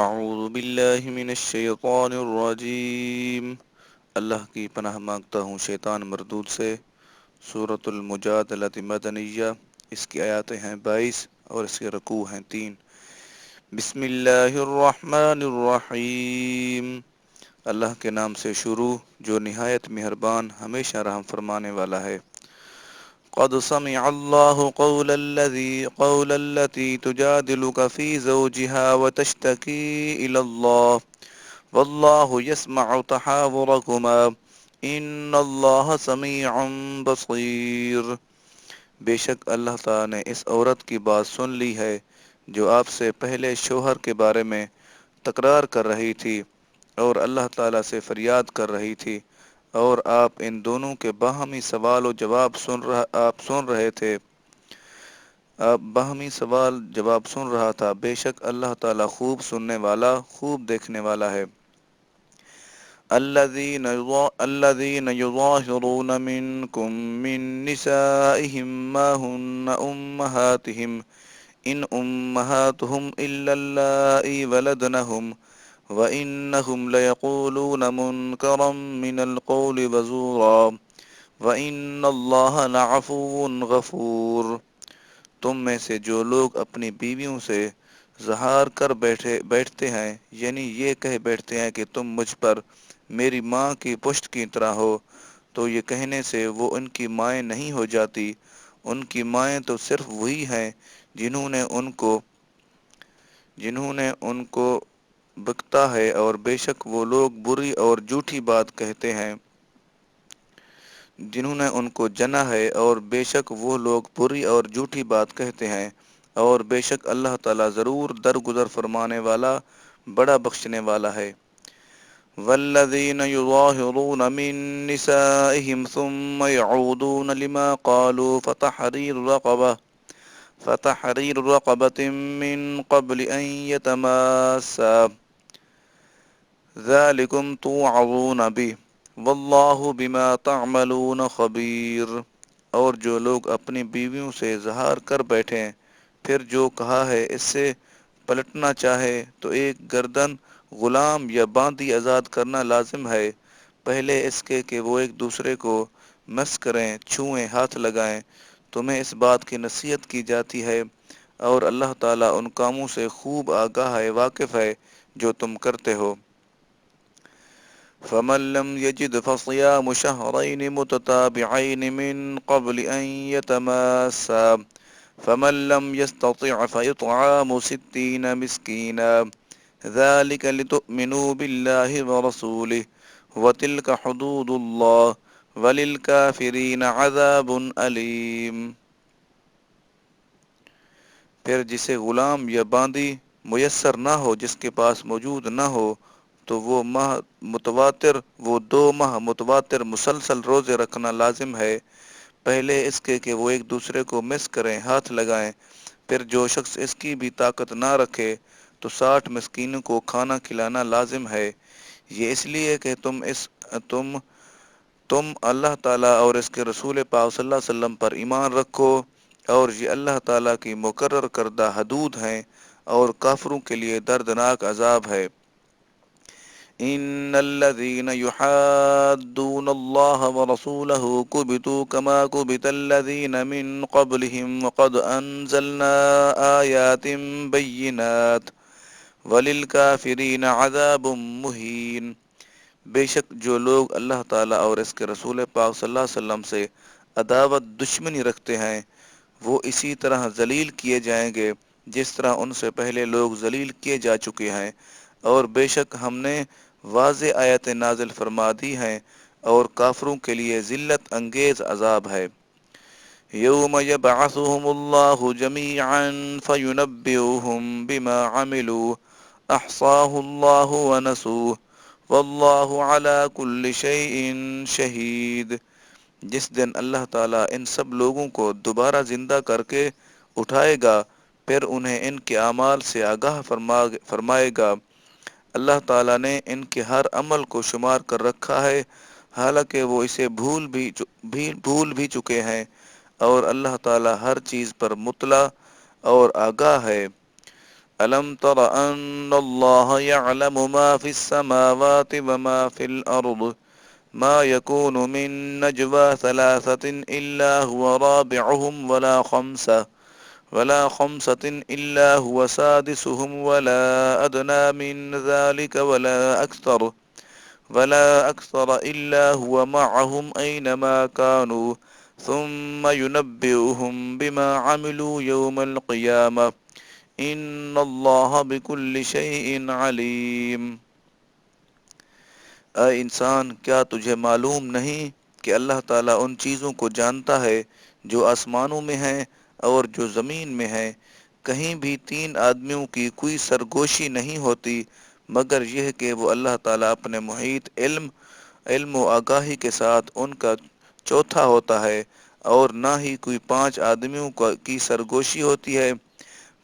اعوذ باللہ من الشیطان الرجیم۔ اللہ کی پناہ مانگتا ہوں شیطان مردود سے۔ سورۃ المجادلہ مدنیہ، اس کی آیاتیں ہیں 22 اور اس کے رکوع ہیں 3۔ بسم اللہ الرحمن الرحیم۔ اللہ کے نام سے شروع جو نہایت مہربان ہمیشہ رحم فرمانے والا ہے۔ قد سمع الله قول التي تجادلك في زوجها وتشتكي إلى الله والله يسمع تحاوركما إن الله سميع بصير۔ بے شک اللہ تعالیٰ نے اس عورت کی بات سن لی ہے جو آپ سے پہلے شوہر کے بارے میں تکرار کر رہی تھی اور اللہ تعالیٰ سے فریاد کر رہی تھی، اور آپ ان دونوں کے باہمی سوال و جواب سن رہے تھے۔ آپ باہمی سوال جواب سن رہا تھا۔ بے شک اللہ تعالیٰ خوب سننے والا، خوب دیکھنے والا ہے۔ الذين يظاهرون منكم من نسائهم ما هن أمهاتهم إن أمهاتهم إلا اللائي ولدنهم وَإِنَّهُمْ لَيَقُولُونَ مُنكَرًا مِنَ الْقَوْلِ وَزُورًا وَإِنَّ اللَّهَ لَعَفُوٌّ غَفُورٌ۔ تم میں سے جو لوگ اپنی بیویوں سے زہار کر بیٹھتے ہیں، یعنی یہ کہہ بیٹھتے ہیں کہ تم مجھ پر میری ماں کی پشت کی طرح ہو، تو یہ کہنے سے وہ ان کی مائیں نہیں ہو جاتی۔ ان کی مائیں تو صرف وہی ہیں جنہوں نے ان کو بکتا ہے، اور بے شک وہ لوگ بری اور جھوٹی بات کہتے ہیں جنہوں نے ان کو جنا ہے، اور بے شک وہ لوگ بری اور جھوٹی بات کہتے ہیں، اور بے شک اللہ تعالیٰ ضرور درگزر فرمانے والا، بڑا بخشنے والا ہے۔ والذین یظاہرون من نسائہم ثم یعودون لما قالوا فتحریر رقبة من قبل ان یتماسا ذالکم توعظون به واللہ بما تعملون خبیر۔ اور جو لوگ اپنی بیویوں سے زہار کر بیٹھیں، پھر جو کہا ہے اس سے پلٹنا چاہے، تو ایک گردن غلام یا باندی آزاد کرنا لازم ہے، پہلے اس کے کہ وہ ایک دوسرے کو مس کریں، چھوئیں، ہاتھ لگائیں۔ تمہیں اس بات کی نصیحت کی جاتی ہے، اور اللہ تعالیٰ ان کاموں سے خوب آگاہ ہے، واقف ہے جو تم کرتے ہو۔ فمن لم يجد فصيام شهرين متتابعين من قبل أن يتماسا فمن لم يستطع فإطعام 60 مسكينا ذلك لتؤمنوا بالله ورسوله وتلك حدود الله وللكافرين عذاب أليم۔ پھر جسے غلام یا باندی میسر نہ ہو، جس کے پاس موجود نہ ہو، تو وہ 2 ماہ متواتر مسلسل روزے رکھنا لازم ہے، پہلے اس کے کہ وہ ایک دوسرے کو مس کریں، ہاتھ لگائیں۔ پھر جو شخص اس کی بھی طاقت نہ رکھے تو 60 مسکینوں کو کھانا کھلانا لازم ہے۔ یہ اس لیے کہ تم اللہ تعالیٰ اور اس کے رسول پاک صلی اللہ علیہ وسلم پر ایمان رکھو، اور یہ اللہ تعالیٰ کی مقرر کردہ حدود ہیں، اور کافروں کے لیے دردناک عذاب ہے۔ ان الذين يحادون الله ورسوله كبتوا كما كبت الذين من قبلهم وقد انزلنا آيات بينات وللكافرين عذاب مهين۔ بے شک جو لوگ اللہ تعالیٰ اور اس کے رسول پاک صلی اللہ علیہ وسلم سے عداوت دشمنی رکھتے ہیں، وہ اسی طرح ذلیل کیے جائیں گے جس طرح ان سے پہلے لوگ ذلیل کیے جا چکے ہیں، اور بے شک ہم نے واضح آیتیں نازل فرما دی ہیں، اور کافروں کے لیے ذلت انگیز عذاب ہے۔ یوم یبعثهم اللہ جمیعا فینبئهم بما عملوا احصاہ اللہ ونسوہ واللہ علی کل شیء شہید۔ جس دن اللہ تعالیٰ ان سب لوگوں کو دوبارہ زندہ کر کے اٹھائے گا، پھر انہیں ان کے اعمال سے آگاہ فرمائے گا۔ اللہ تعالیٰ نے ان کے ہر عمل کو شمار کر رکھا ہے، حالانکہ وہ اسے بھول بھی چکے ہیں، اور اللہ تعالیٰ ہر چیز پر مطلع اور آگاہ ہے۔ ألم تر أن الله يعلم ما في السماوات وما في الأرض ما يكون من نجوى ثلاثة إلا هو رابعهم ولا خمسة إلا هو سادسهم ولا أدنى من ذلك ولا أكثر إلا هو معهم أينما كانوا ثم ينبئهم بما عملوا يوم القيامة إن الله بكل شيء عليم۔ اے انسان، کیا تجھے معلوم نہیں کہ اللہ تعالیٰ ان چیزوں کو جانتا ہے جو آسمانوں میں ہیں اور جو زمین میں ہیں؟ کہیں بھی تین آدمیوں کی کوئی سرگوشی نہیں ہوتی مگر یہ کہ وہ اللہ تعالیٰ اپنے محیط علم و آگاہی کے ساتھ ان کا چوتھا ہوتا ہے، اور نہ ہی کوئی پانچ آدمیوں کی سرگوشی ہوتی ہے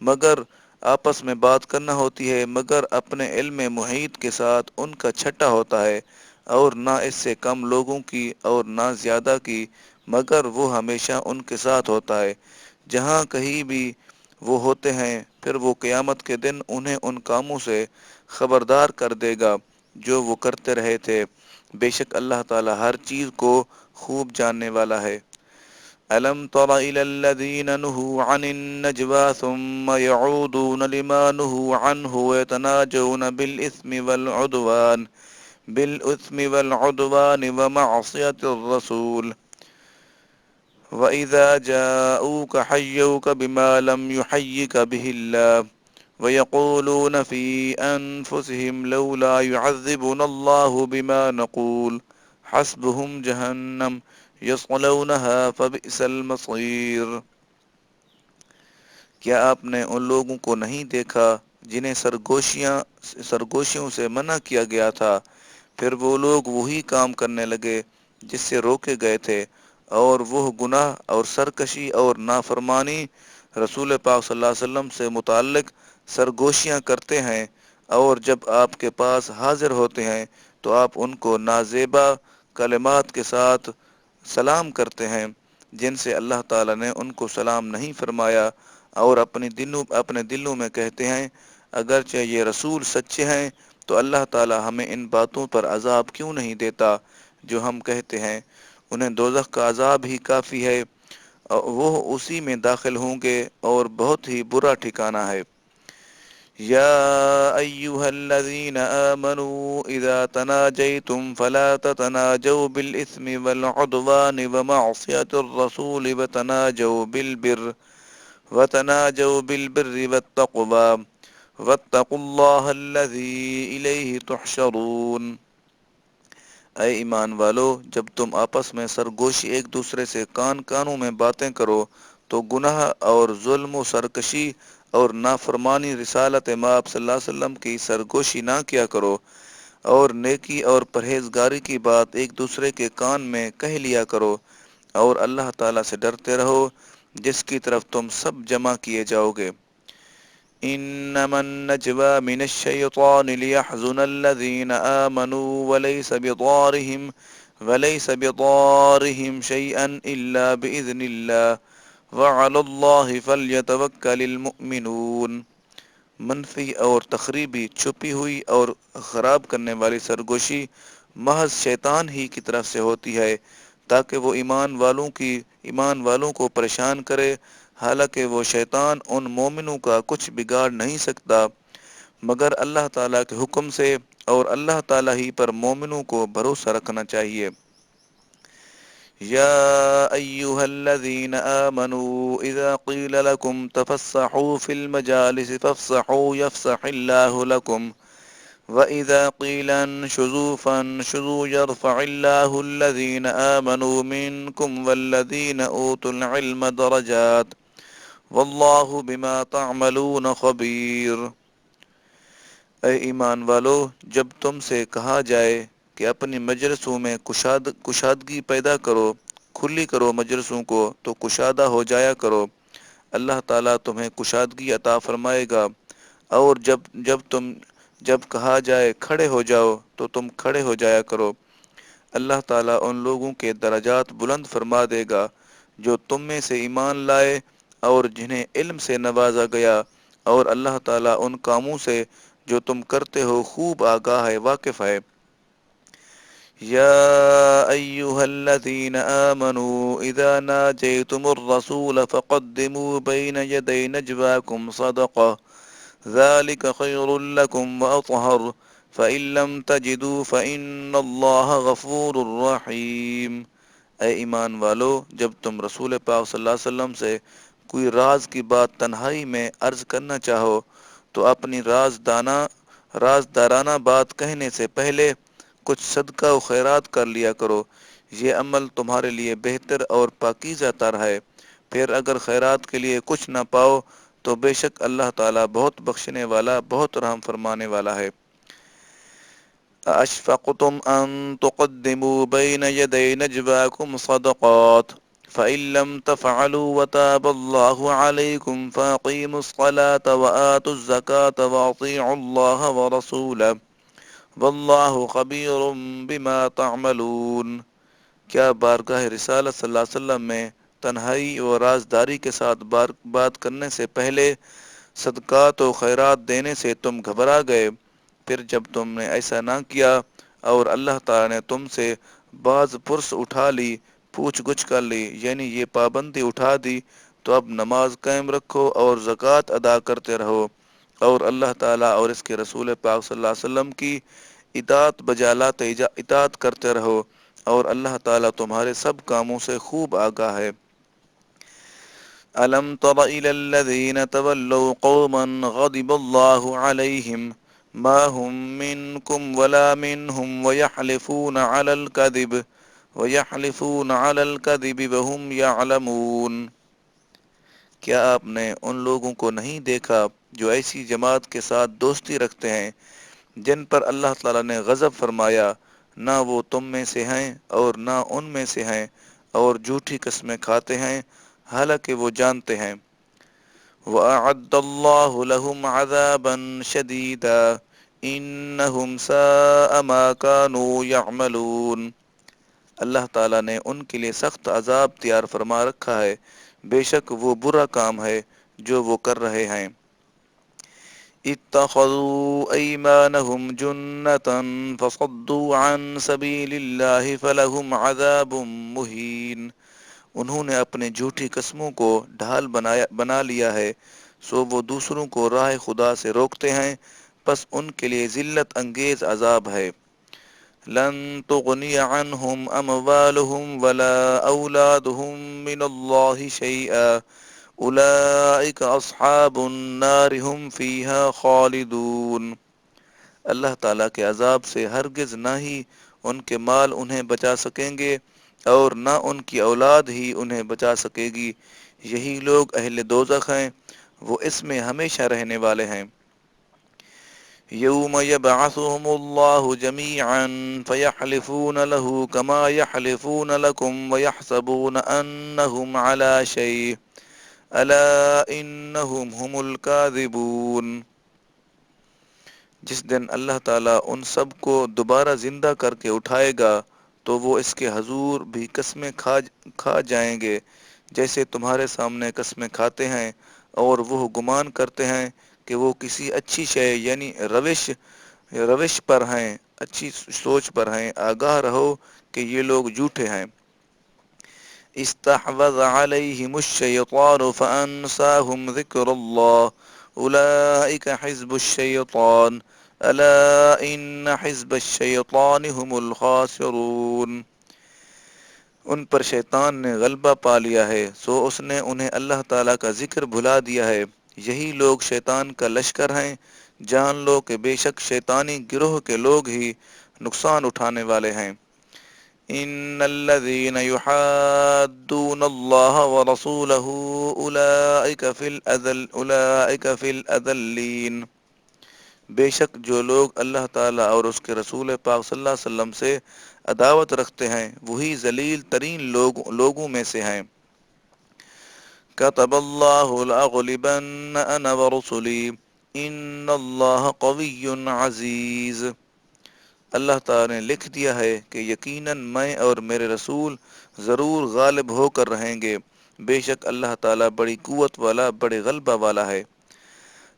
مگر آپس میں بات کرنا ہوتی ہے، مگر اپنے علم محیط کے ساتھ ان کا چھٹا ہوتا ہے، اور نہ اس سے کم لوگوں کی اور نہ زیادہ کی، مگر وہ ہمیشہ ان کے ساتھ ہوتا ہے جہاں کہیں بھی وہ ہوتے ہیں۔ پھر وہ قیامت کے دن انہیں ان کاموں سے خبردار کر دے گا جو وہ کرتے رہے تھے، بے شک اللہ تعالیٰ ہر چیز کو خوب جاننے والا ہے۔ أَلَمْ تَرَ إِلَى الَّذِينَ نُهُوا عَنِ النَّجْوَى ثُمَّ يَعُودُونَ لِمَا نُهُوا عَنْهُ وَيَتَنَاجَوْنَ بِالْإِثْمِ وَالْعُدْوَانِ وَمَعْصِيَةِ الرَّسُولِ وَإِذَا جَاءُوكَ حَيَّوْكَ بِمَا لَمْ يُحَيِّكَ بِهِ اللَّهُ وَيَقُولُونَ فِي أَنفُسِهِمْ لَوْلَا يُعَذِّبُنَا اللَّهُ بِمَا نَقُولُ حَسْبُهُمْ جَهَنَّمُ يَصْلَوْنَهَا فَبِئْسَ الْمَصِيرُ۔ کیا آپ نے ان لوگوں کو نہیں دیکھا جنہیں سرگوشیوں سے منع کیا گیا تھا، پھر وہ لوگ وہی کام کرنے لگے جس سے روکے گئے تھے، اور وہ گناہ اور سرکشی اور نافرمانی رسول پاک صلی اللہ علیہ وسلم سے متعلق سرگوشیاں کرتے ہیں، اور جب آپ کے پاس حاضر ہوتے ہیں تو آپ ان کو نازیبا کلمات کے ساتھ سلام کرتے ہیں جن سے اللہ تعالیٰ نے ان کو سلام نہیں فرمایا، اور اپنے دلوں میں کہتے ہیں اگرچہ یہ رسول سچے ہیں تو اللہ تعالیٰ ہمیں ان باتوں پر عذاب کیوں نہیں دیتا جو ہم کہتے ہیں۔ انہیں دوزخ کا عذاب ہی کافی ہے، وہ اسی میں داخل ہوں گے اور بہت ہی برا ٹھکانہ ہے۔ يا أيها الذين آمنوا إذا تناجيتم فلا تتناجوا بالإثم والعدوان ومعصية الرسول وتناجوا بالبر والتقوى واتقوا الله الذي إليه تحشرون۔ اے ایمان والو، جب تم آپس میں سرگوشی ایک دوسرے سے کانوں میں باتیں کرو تو گناہ اور ظلم و سرکشی اور نافرمانی رسالت مآب صلی اللہ علیہ وسلم کی سرگوشی نہ کیا کرو، اور نیکی اور پرہیزگاری کی بات ایک دوسرے کے کان میں کہہ لیا کرو، اور اللہ تعالیٰ سے ڈرتے رہو جس کی طرف تم سب جمع کیے جاؤ گے۔ انما النجوى من الشيطان ليحزن الذين آمنوا وليس بضارهم شيئا إلا بإذن الله وعلى الله فليتوكل المؤمنون۔ منفی اور تخریبی، چھپی ہوئی اور خراب کرنے والی سرگوشی محض شیطان ہی کی طرف سے ہوتی ہے تاکہ وہ ایمان والوں کو پریشان کرے، حالانکہ وہ شیطان ان مومنوں کا کچھ بگاڑ نہیں سکتا مگر اللہ تعالیٰ کے حکم سے، اور اللہ تعالیٰ ہی پر مومنوں کو بھروسہ رکھنا چاہیے۔ يا أيها الذين آمنوا إذا قيل لكم تفسحوا في المجالس فافسحوا يفسح الله لكم وإذا قيل انشزوا فانشزوا يرفع الله الذين آمنوا منكم والذين أوتوا العلم درجات والله بما تعملون خبير۔ اے ایمان والو، جب تم سے کہا جائے کہ اپنی مجلسوں میں کشادگی پیدا کرو، کھلی کرو مجلسوں کو تو کشادہ ہو جایا کرو، اللہ تعالیٰ تمہیں کشادگی عطا فرمائے گا، اور جب کہا جائے کھڑے ہو جاؤ تو تم کھڑے ہو جایا کرو، اللہ تعالیٰ ان لوگوں کے درجات بلند فرما دے گا جو تم میں سے ایمان لائے اور جنہیں علم سے نوازا گیا، اور اللہ تعالیٰ ان کاموں سے جو تم کرتے ہو خوب آگاہ ہے، واقف ہے۔ یا ایہا الذین آمنوا اذا ناجیتم الرسول فقدموا بین یدی نجواکم صدقہ ذلك خیر لکم واطہر فإن لم تجدوا فإن اللہ غفور رحیم۔ اے ایمان والو، جب تم رسول پاک صلی اللہ علیہ وسلم سے کوئی راز کی بات تنہائی میں عرض کرنا چاہو تو اپنی رازدارانہ بات کہنے سے پہلے کچھ صدقہ و خیرات کر لیا کرو، یہ عمل تمہارے لیے بہتر اور پاکیزہ تر ہے۔ پھر اگر خیرات کے لیے کچھ نہ پاؤ تو بے شک اللہ تعالیٰ بہت بخشنے والا، بہت رحم فرمانے والا ہے۔ اشفقتم ان تقدموا بین یدی نجواکم صدقات فإن لم تفعلوا وتاب الله عليكم فأقيموا الصلاة وآتوا الزكاة وأطيعوا الله ورسوله واللہ خبیر بما تعملون۔ کیا بارگاہ رسالت صلی اللہ علیہ وسلم میں تنہائی و رازداری کے ساتھ بات کرنے سے پہلے صدقات و خیرات دینے سے تم گھبرا گئے؟ پھر جب تم نے ایسا نہ کیا اور اللہ تعالیٰ نے تم سے بعض پرس اٹھا لی، پوچھ گچھ کر لی، یعنی یہ پابندی اٹھا دی، تو اب نماز قائم رکھو اور زکوٰۃ ادا کرتے رہو، اور اللہ تعالیٰ اور اس کے رسول پاک صلی اللہ علیہ وسلم کی اطاعت بجا لاتے اطاعت کرتے رہو، اور اللہ تعالیٰ تمہارے سب کاموں سے خوب آگاہ ہے۔ أَلَمْ تَرَ إِلَى الَّذِينَ تَوَلَّوْا قَوْمًا غَضِبَ اللَّهُ عَلَيْهِمْ مَا هُمْ مِنْكُمْ وَلَا مِنْهُمْ وَيَحْلِفُونَ عَلَى الْكَذِبِ وَهُمْ يَعْلَمُونَ۔ کیا آپ نے ان لوگوں کو نہیں دیکھا جو ایسی جماعت کے ساتھ دوستی رکھتے ہیں جن پر اللہ تعالیٰ نے غضب فرمایا، نہ وہ تم میں سے ہیں اور نہ ان میں سے ہیں، اور جھوٹی قسمیں کھاتے ہیں حالانکہ وہ جانتے ہیں۔ وَأَعَدَّ اللَّهُ لَهُمْ عَذَابًا شَدِيدًا إِنَّهُمْ سَاءَ مَا كَانُوا يَعْمَلُونَ۔ اللہ تعالیٰ نے ان کے لیے سخت عذاب تیار فرما رکھا ہے، بے شک وہ برا کام ہے جو وہ کر رہے ہیں۔ اتخذوا ایمانہم جنتا فصدوا عن سبیل اللہ فلہم عذاب مہین۔ انہوں نے اپنے جھوٹی قسموں کو ڈھال بنا لیا ہے، سو وہ دوسروں کو راہ خدا سے روکتے ہیں، پس ان کے لیے ذلت انگیز عذاب ہے۔ لن تغنی عنہم اموالہم ولا اولادہم من اللہ شیئا اولئک اصحاب النار ہم فیہا خالدون۔ اللہ تعالیٰ کے عذاب سے ہرگز نہ ہی ان کے مال انہیں بچا سکیں گے اور نہ ان کی اولاد ہی انہیں بچا سکے گی، یہی لوگ اہل دوزخ ہیں، وہ اس میں ہمیشہ رہنے والے ہیں۔ یوم یبعثہم اللہ جمیعا فیحلفون له کما یحلفون لکم ویحسبون انہم علی شیء الا انہم هم الکاذبون۔ جس دن اللہ تعالیٰ ان سب کو دوبارہ زندہ کر کے اٹھائے گا تو وہ اس کے حضور بھی قسمیں کھا جائیں گے جیسے تمہارے سامنے قسمیں کھاتے ہیں، اور وہ گمان کرتے ہیں کہ وہ کسی اچھی شے یعنی روش پر ہیں، اچھی سوچ پر ہیں۔ آگاہ رہو کہ یہ لوگ جھوٹے ہیں۔ استحوذ علیہم الشیطان فانساہم ذکر اللہ اولئک حزب الشیطان الا ان حزب الشیطان هم الخاسرون۔ ان پر شیطان نے غلبہ پا لیا ہے، سو اس نے انہیں اللہ تعالیٰ کا ذکر بھلا دیا ہے، یہی لوگ شیطان کا لشکر ہیں۔ جان لو کہ بے شک شیطانی گروہ کے لوگ ہی نقصان اٹھانے والے ہیں۔ ان الذين يحادون الله ورسوله اولئك في الاذلين۔ بے شک جو لوگ اللہ تعالیٰ اور اس کے رسول پاک صلی اللہ علیہ وسلم سے عداوت رکھتے ہیں وہی ذلیل ترین لوگوں میں سے ہیں۔ كتب الله لأغلبن انا ورسلي ان اللہ قوی عزیز۔ اللہ تعالیٰ نے لکھ دیا ہے کہ یقیناً میں اور میرے رسول ضرور غالب ہو کر رہیں گے، بے شک اللہ تعالیٰ بڑی قوت والا، بڑے غلبہ والا ہے۔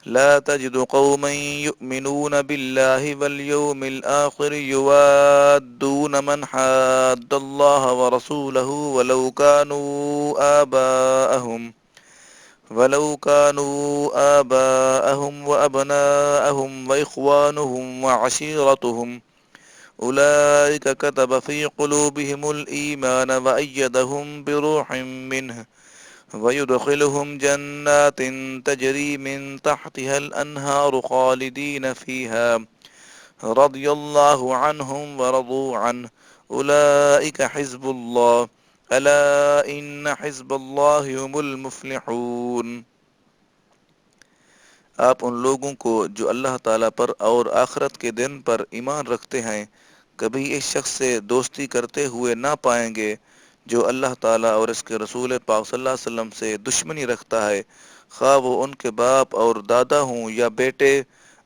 لا تجد قوما يؤمنون بالله واليوم الآخر يوادون من حاد الله ورسوله ولو كانوا آباءهم وأبناءهم وإخوانهم وعشيرتهم أولئك كتب في قلوبهم الإيمان وأيدهم بروح منه ويدخلهم جنات تجري من تحتها الأنهار خالدين فيها رضي الله عنهم ورضوا عنه أولئك حزب الله ألا إن حزب الله هم المفلحون۔ آپ ان لوگوں کو جو اللہ تعالیٰ پر اور آخرت کے دن پر ایمان رکھتے ہیں کبھی اس شخص سے دوستی کرتے ہوئے نہ پائیں گے جو اللہ تعالیٰ اور اس کے رسول پاک صلی اللہ علیہ وسلم سے دشمنی رکھتا ہے، خواہ وہ ان کے باپ اور دادا ہوں یا بیٹے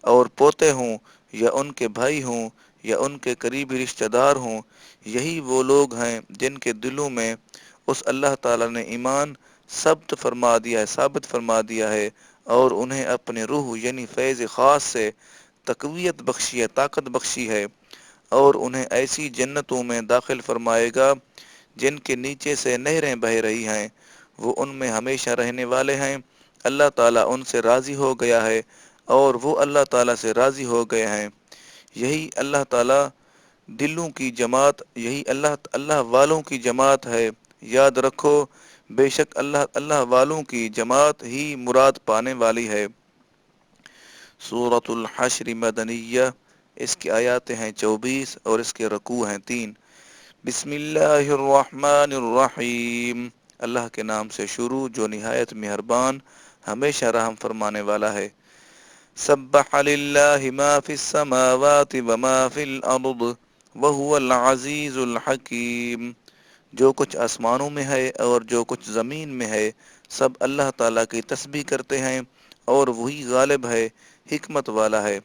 اور پوتے ہوں یا ان کے بھائی ہوں یا ان کے قریبی رشتہ دار ہوں۔ یہی وہ لوگ ہیں جن کے دلوں میں اس اللہ تعالیٰ نے ایمان ثابت فرما دیا ہے اور انہیں اپنے روح یعنی فیض خاص سے تقویت بخشی ہے، طاقت بخشی ہے، اور انہیں ایسی جنتوں میں داخل فرمائے گا جن کے نیچے سے نہریں بہہ رہی ہیں، وہ ان میں ہمیشہ رہنے والے ہیں۔ اللہ تعالیٰ ان سے راضی ہو گیا ہے اور وہ اللہ تعالیٰ سے راضی ہو گئے ہیں۔ یہی اللہ تعالیٰ یہی اللہ والوں کی جماعت ہے۔ یاد رکھو بے شک اللہ والوں کی جماعت ہی مراد پانے والی ہے۔ سورۃ الحشر مدنیہ، اس کی آیات ہیں 24 اور اس کے رکوع ہیں 3۔ بسم اللہ الرحمن الرحیم، اللہ کے نام سے شروع جو نہایت مہربان ہمیشہ رحم فرمانے والا ہے۔ سبح للہ ما فی السماوات وما فی الارض وهو العزیز الحکیم، جو کچھ آسمانوں میں ہے اور جو کچھ زمین میں ہے سب اللہ تعالیٰ کی تسبیح کرتے ہیں اور وہی غالب ہے، حکمت والا ہے۔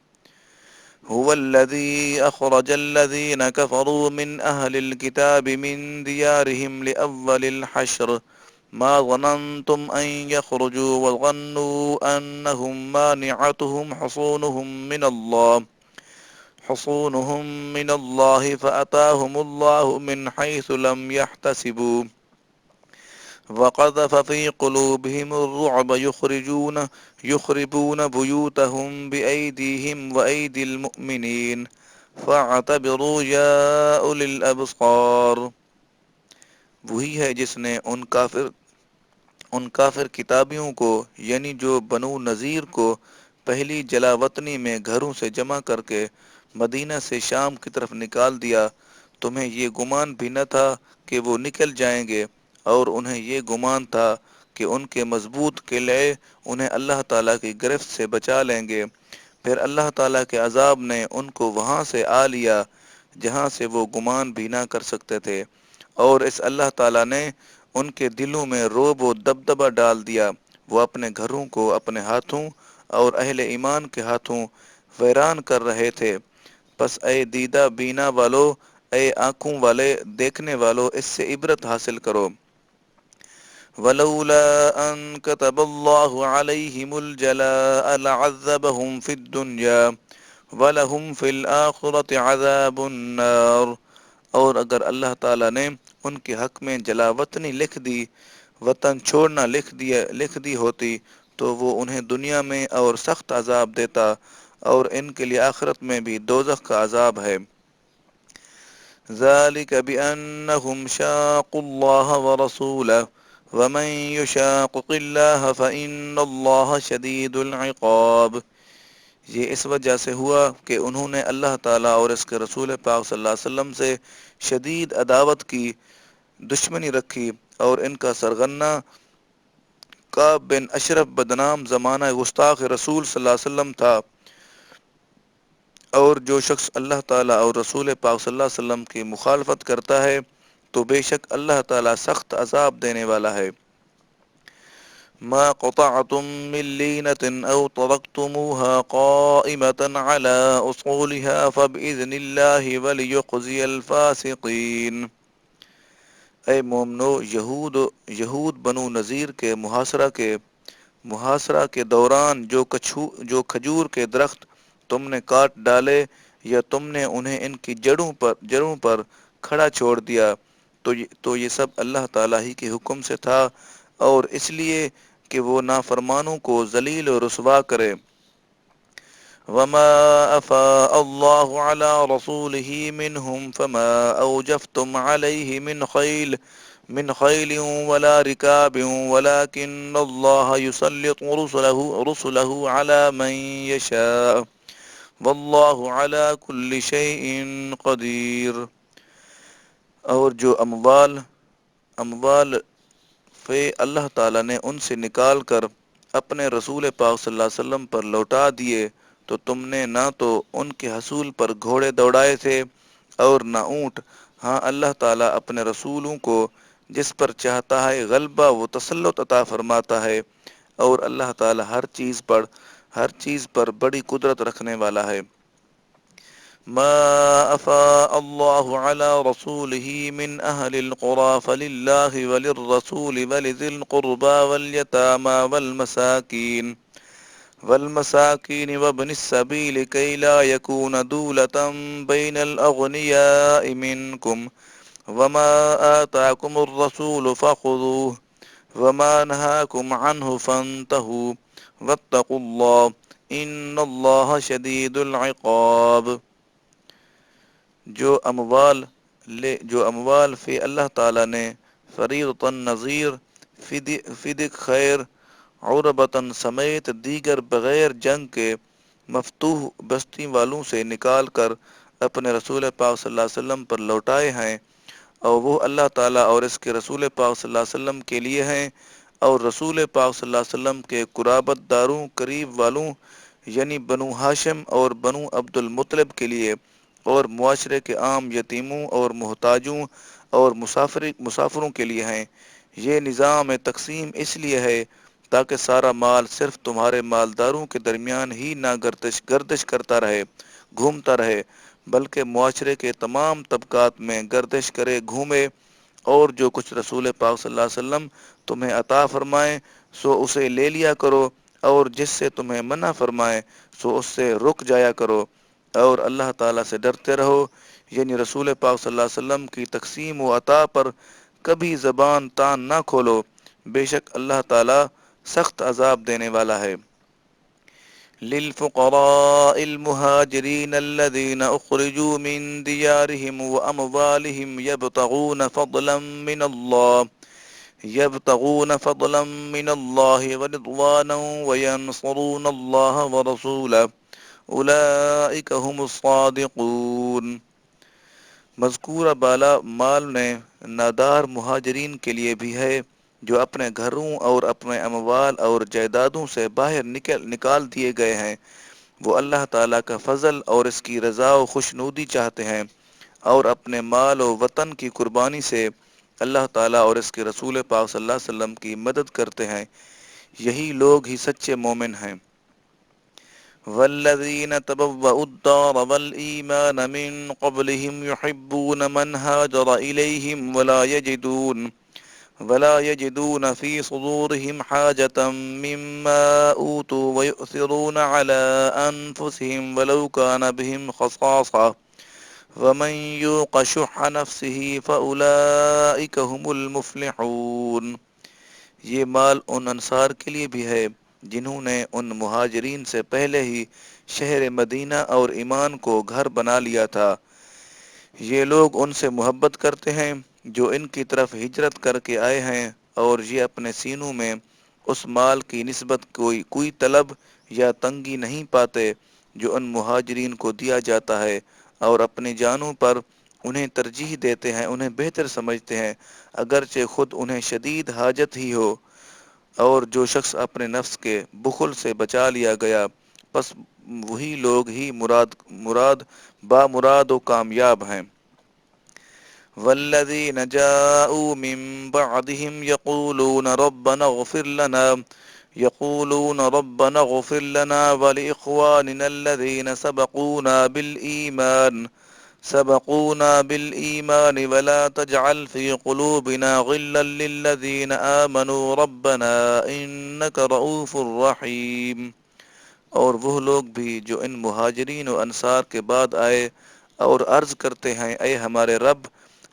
هو الذي أخرج الذين كفروا من أهل الكتاب من ديارهم لأول الحشر ما ظننتم أن يخرجوا وظنوا أنهم مانعتهم حصونهم من الله فأتاهم الله من حيث لم يحتسبوا وقذف في قلوبهم الرعب يخربون بيوتهم بأيديهم وأيدي المؤمنين فاعتبروا يا أولي الأبصار۔ وہی ہے جس نے ان کافر کتابیوں کو یعنی جو بنو نذیر کو پہلی جلا وطنی میں گھروں سے جمع کر کے مدینہ سے شام کی طرف نکال دیا، تمہیں یہ گمان بھی نہ تھا کہ وہ نکل جائیں گے، اور انہیں یہ گمان تھا کہ ان کے مضبوط قلعے انہیں اللہ تعالیٰ کی گرفت سے بچا لیں گے، پھر اللہ تعالیٰ کے عذاب نے ان کو وہاں سے آ لیا جہاں سے وہ گمان بھی نہ کر سکتے تھے، اور اس اللہ تعالیٰ نے ان کے دلوں میں رعب و دبدبہ ڈال دیا، وہ اپنے گھروں کو اپنے ہاتھوں اور اہل ایمان کے ہاتھوں ویران کر رہے تھے۔ پس اے دیدہ بینا والو، اے آنکھوں والے دیکھنے والو، اس سے عبرت حاصل کرو۔ ولولا ان كتب الله عليهم الجلاء لعذبهم في الدنيا ولهم في الآخرة عذاب النار، اور اگر اللہ تعالیٰ نے ان کے حق میں جلا وطنی لکھ دی، وطن چھوڑنا لکھ دی ہوتی تو وہ انہیں دنیا میں اور سخت عذاب دیتا، اور ان کے لیے آخرت میں بھی دوزخ کا عذاب ہے۔ ذلك بأنهم شاقوا الله ورسوله ومن يشاقق الله فإن الله شديد العقاب، یہ اس وجہ سے ہوا کہ انہوں نے اللہ تعالیٰ اور اس کے رسول پاک صلی اللہ علیہ وسلم سے شدید عداوت کی، دشمنی رکھی، اور ان کا سرغنہ کعب بن اشرف بدنام زمانہ گستاخ رسول صلی اللہ علیہ وسلم تھا، اور جو شخص اللہ تعالیٰ اور رسول پاک صلی اللہ علیہ وسلم کی مخالفت کرتا ہے تو بے شک اللہ تعالیٰ سخت عذاب دینے والا ہے۔ ما قطعتم من لینة او ترکتموها قائمة على اصولها فبإذن اللہ وليخزي الفاسقین۔ اے مومنو، یہود بنو نذیر کے محاصرہ کے محاصرہ کے دوران جو کھجور کے درخت تم نے کاٹ ڈالے یا تم نے انہیں ان کی جڑوں پر کھڑا چھوڑ دیا، تو یہ سب اللہ تعالیٰ ہی کے حکم سے تھا، اور اس لیے کہ وہ نافرمانوں کو ذلیل و رسوا کرے۔ وما أفاء الله على رسوله منهم فما أوجفتم عليه من خيل ولا ركاب ولكن الله يسلط رسله على من يشاء والله على كل شيء قدير۔ اور جو اموال اللہ تعالیٰ نے ان سے نکال کر اپنے رسول پاک صلی اللہ علیہ وسلم پر لوٹا دیے، تو تم نے نہ تو ان کے حصول پر گھوڑے دوڑائے تھے اور نہ اونٹ۔ ہاں، اللہ تعالیٰ اپنے رسولوں کو جس پر چاہتا ہے غلبہ و تسلط عطا فرماتا ہے، اور اللہ تعالیٰ ہر چیز پر بڑی قدرت رکھنے والا ہے۔ ما أفاء الله على رسوله من أهل القرى فلله وللرسول ولذي القربى واليتامى والمساكين وابن السبيل كي لا يكون دولة بين الأغنياء منكم وما آتاكم الرسول فخذوه وما نهاكم عنه فانتهوا واتقوا الله إن الله شديد العقاب۔ جو اموال فی اللہ تعالیٰ نے فریضۃ نظیر فدق خیر عربتاً سمیت دیگر بغیر جنگ کے مفتوح بستی والوں سے نکال کر اپنے رسول پاک صلی اللہ علیہ وسلم پر لوٹائے ہیں، اور وہ اللہ تعالیٰ اور اس کے رسول پاک صلی اللہ علیہ وسلم کے لیے ہیں، اور رسول پاک صلی اللہ علیہ وسلم کے قرابت داروں قریب والوں یعنی بنو ہاشم اور بنو عبد المطلب کے لیے، اور معاشرے کے عام یتیموں اور محتاجوں اور مسافروں کے لیے ہیں۔ یہ نظام تقسیم اس لیے ہے تاکہ سارا مال صرف تمہارے مالداروں کے درمیان ہی نہ گردش کرتا رہے، گھومتا رہے، بلکہ معاشرے کے تمام طبقات میں گردش کرے، گھومے، اور جو کچھ رسول پاک صلی اللہ علیہ وسلم تمہیں عطا فرمائیں سو اسے لے لیا کرو، اور جس سے تمہیں منع فرمائے سو اس سے رک جایا کرو، اور اللہ تعالیٰ سے ڈرتے رہو۔ یعنی رسول پاک صلی اللہ علیہ وسلم کی تقسیم و عطا پر کبھی زبان تان نہ کھولو، بے شک اللہ تعالیٰ سخت عذاب دینے والا ہے۔ للفقراء المهاجرين الذين أخرجوا من ديارهم وأموالهم يبتغون فضلا من الله ورضوانا وينصرون الله ورسوله اولئک هم الصادقون۔ مذکورہ بالا مال نے نادار مہاجرین کے لیے بھی ہے جو اپنے گھروں اور اپنے اموال اور جائیدادوں سے باہر نکال دیے گئے ہیں، وہ اللہ تعالیٰ کا فضل اور اس کی رضا و خوشنودی چاہتے ہیں، اور اپنے مال و وطن کی قربانی سے اللہ تعالیٰ اور اس کے رسول پاک صلی اللہ علیہ وسلم کی مدد کرتے ہیں، یہی لوگ ہی سچے مومن ہیں۔ والذین تبوأوا الدار والایمان من قبلهم يحبون من هاجر الیہم ولا يجدون في صدورهم حاجة مما أوتوا ويؤثرون على أنفسهم ولو كان بهم خصاصة ومن يوق شح نفسه فأولئك هم المفلحون۔ یہ مال ان انصار کے لیے بھی ہے جنہوں نے ان مہاجرین سے پہلے ہی شہر مدینہ اور ایمان کو گھر بنا لیا تھا۔ یہ لوگ ان سے محبت کرتے ہیں جو ان کی طرف ہجرت کر کے آئے ہیں، اور یہ اپنے سینوں میں اس مال کی نسبت کوئی طلب یا تنگی نہیں پاتے جو ان مہاجرین کو دیا جاتا ہے، اور اپنی جانوں پر انہیں ترجیح دیتے ہیں، انہیں بہتر سمجھتے ہیں اگرچہ خود انہیں شدید حاجت ہی ہو۔ اور جو شخص اپنے نفس کے بخل سے بچا لیا گیا، پس وہی لوگ ہی مراد و کامیاب ہیں۔ والذین جاءوا من بعدهم يقولون ربنا اغفر لنا ولإخواننا الذين سبقونا بالإيمان سبقونا بالإيمان ولا تجعل في قلوبنا غلا للذين آمنوا ربنا إنك رؤوف رحيم۔ اور وہ لوگ بھی جو ان مہاجرین و انصار کے بعد آئے اور عرض کرتے ہیں اے ہمارے رب،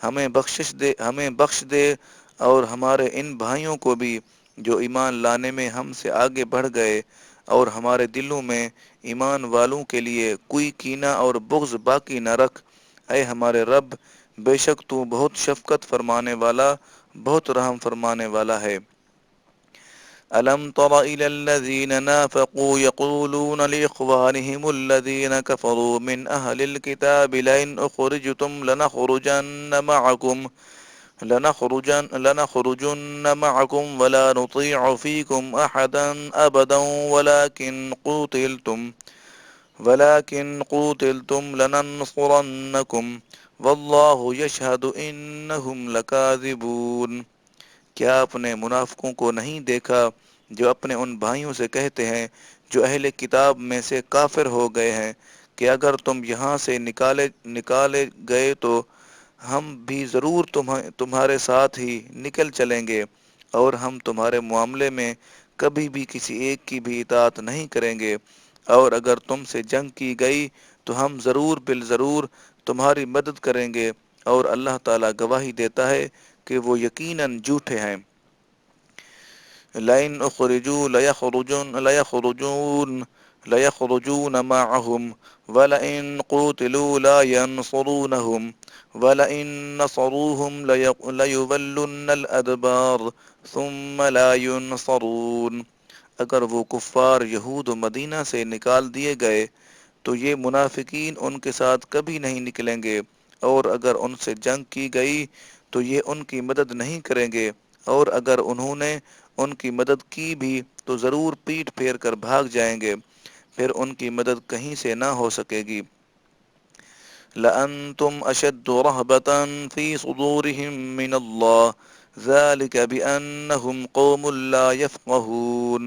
ہمیں بخش دے، اور ہمارے ان بھائیوں کو بھی جو ایمان لانے میں ہم سے آگے بڑھ گئے، اور ہمارے دلوں میں ایمان والوں کے لیے کوئی کینہ اور بغض باقی نہ رکھ۔ اے ہمارے رب، بے شک تو بہت شفقت فرمانے والا، بہت رحم فرمانے والا ہے۔ ألم تر إلى الذين نافقوا يقولون لإخوانهم الذين كفروا من أهل الكتاب لئن أخرجتم لنخرجن معكم ولا نطيع فيكم أحدا أبدا ولكن قوتلتم لننصرنكم والله يشهد إنهم لكاذبون۔ کیا آپ نے منافقوں کو نہیں دیکھا جو اپنے ان بھائیوں سے کہتے ہیں جو اہل کتاب میں سے کافر ہو گئے ہیں کہ اگر تم یہاں سے نکالے گئے تو ہم بھی ضرور تمہارے ساتھ ہی نکل چلیں گے، اور ہم تمہارے معاملے میں کبھی بھی کسی ایک کی بھی اطاعت نہیں کریں گے، اور اگر تم سے جنگ کی گئی تو ہم ضرور بالضرور تمہاری مدد کریں گے، اور اللہ تعالیٰ گواہی دیتا ہے کہ وہ یقیناً جھوٹے ہیں۔ لئن اخرجوا ليخرجون معهم ولئن قوتلوا لا ينصرونهم ولئن نصروهم ليولن الأدبار ثم لا ينصرون۔ اگر وہ کفار یہود و مدینہ سے نکال دیے گئے تو یہ منافقین ان کے ساتھ کبھی نہیں نکلیں گے، اور اگر ان سے جنگ کی گئی تو یہ ان کی مدد نہیں کریں گے، اور اگر انہوں نے ان کی مدد کی بھی تو ضرور پیٹ پھیر کر بھاگ جائیں گے، پھر ان کی مدد کہیں سے نہ ہو سکے گی۔ لَأَنْتُمْ أَشَدُّ رَهْبَةً فِي صُدُورِهِم مِّنَ اللَّهِ ذَلِكَ بِأَنَّهُمْ قَوْمٌ لَّا يَفْقَهُونَ۔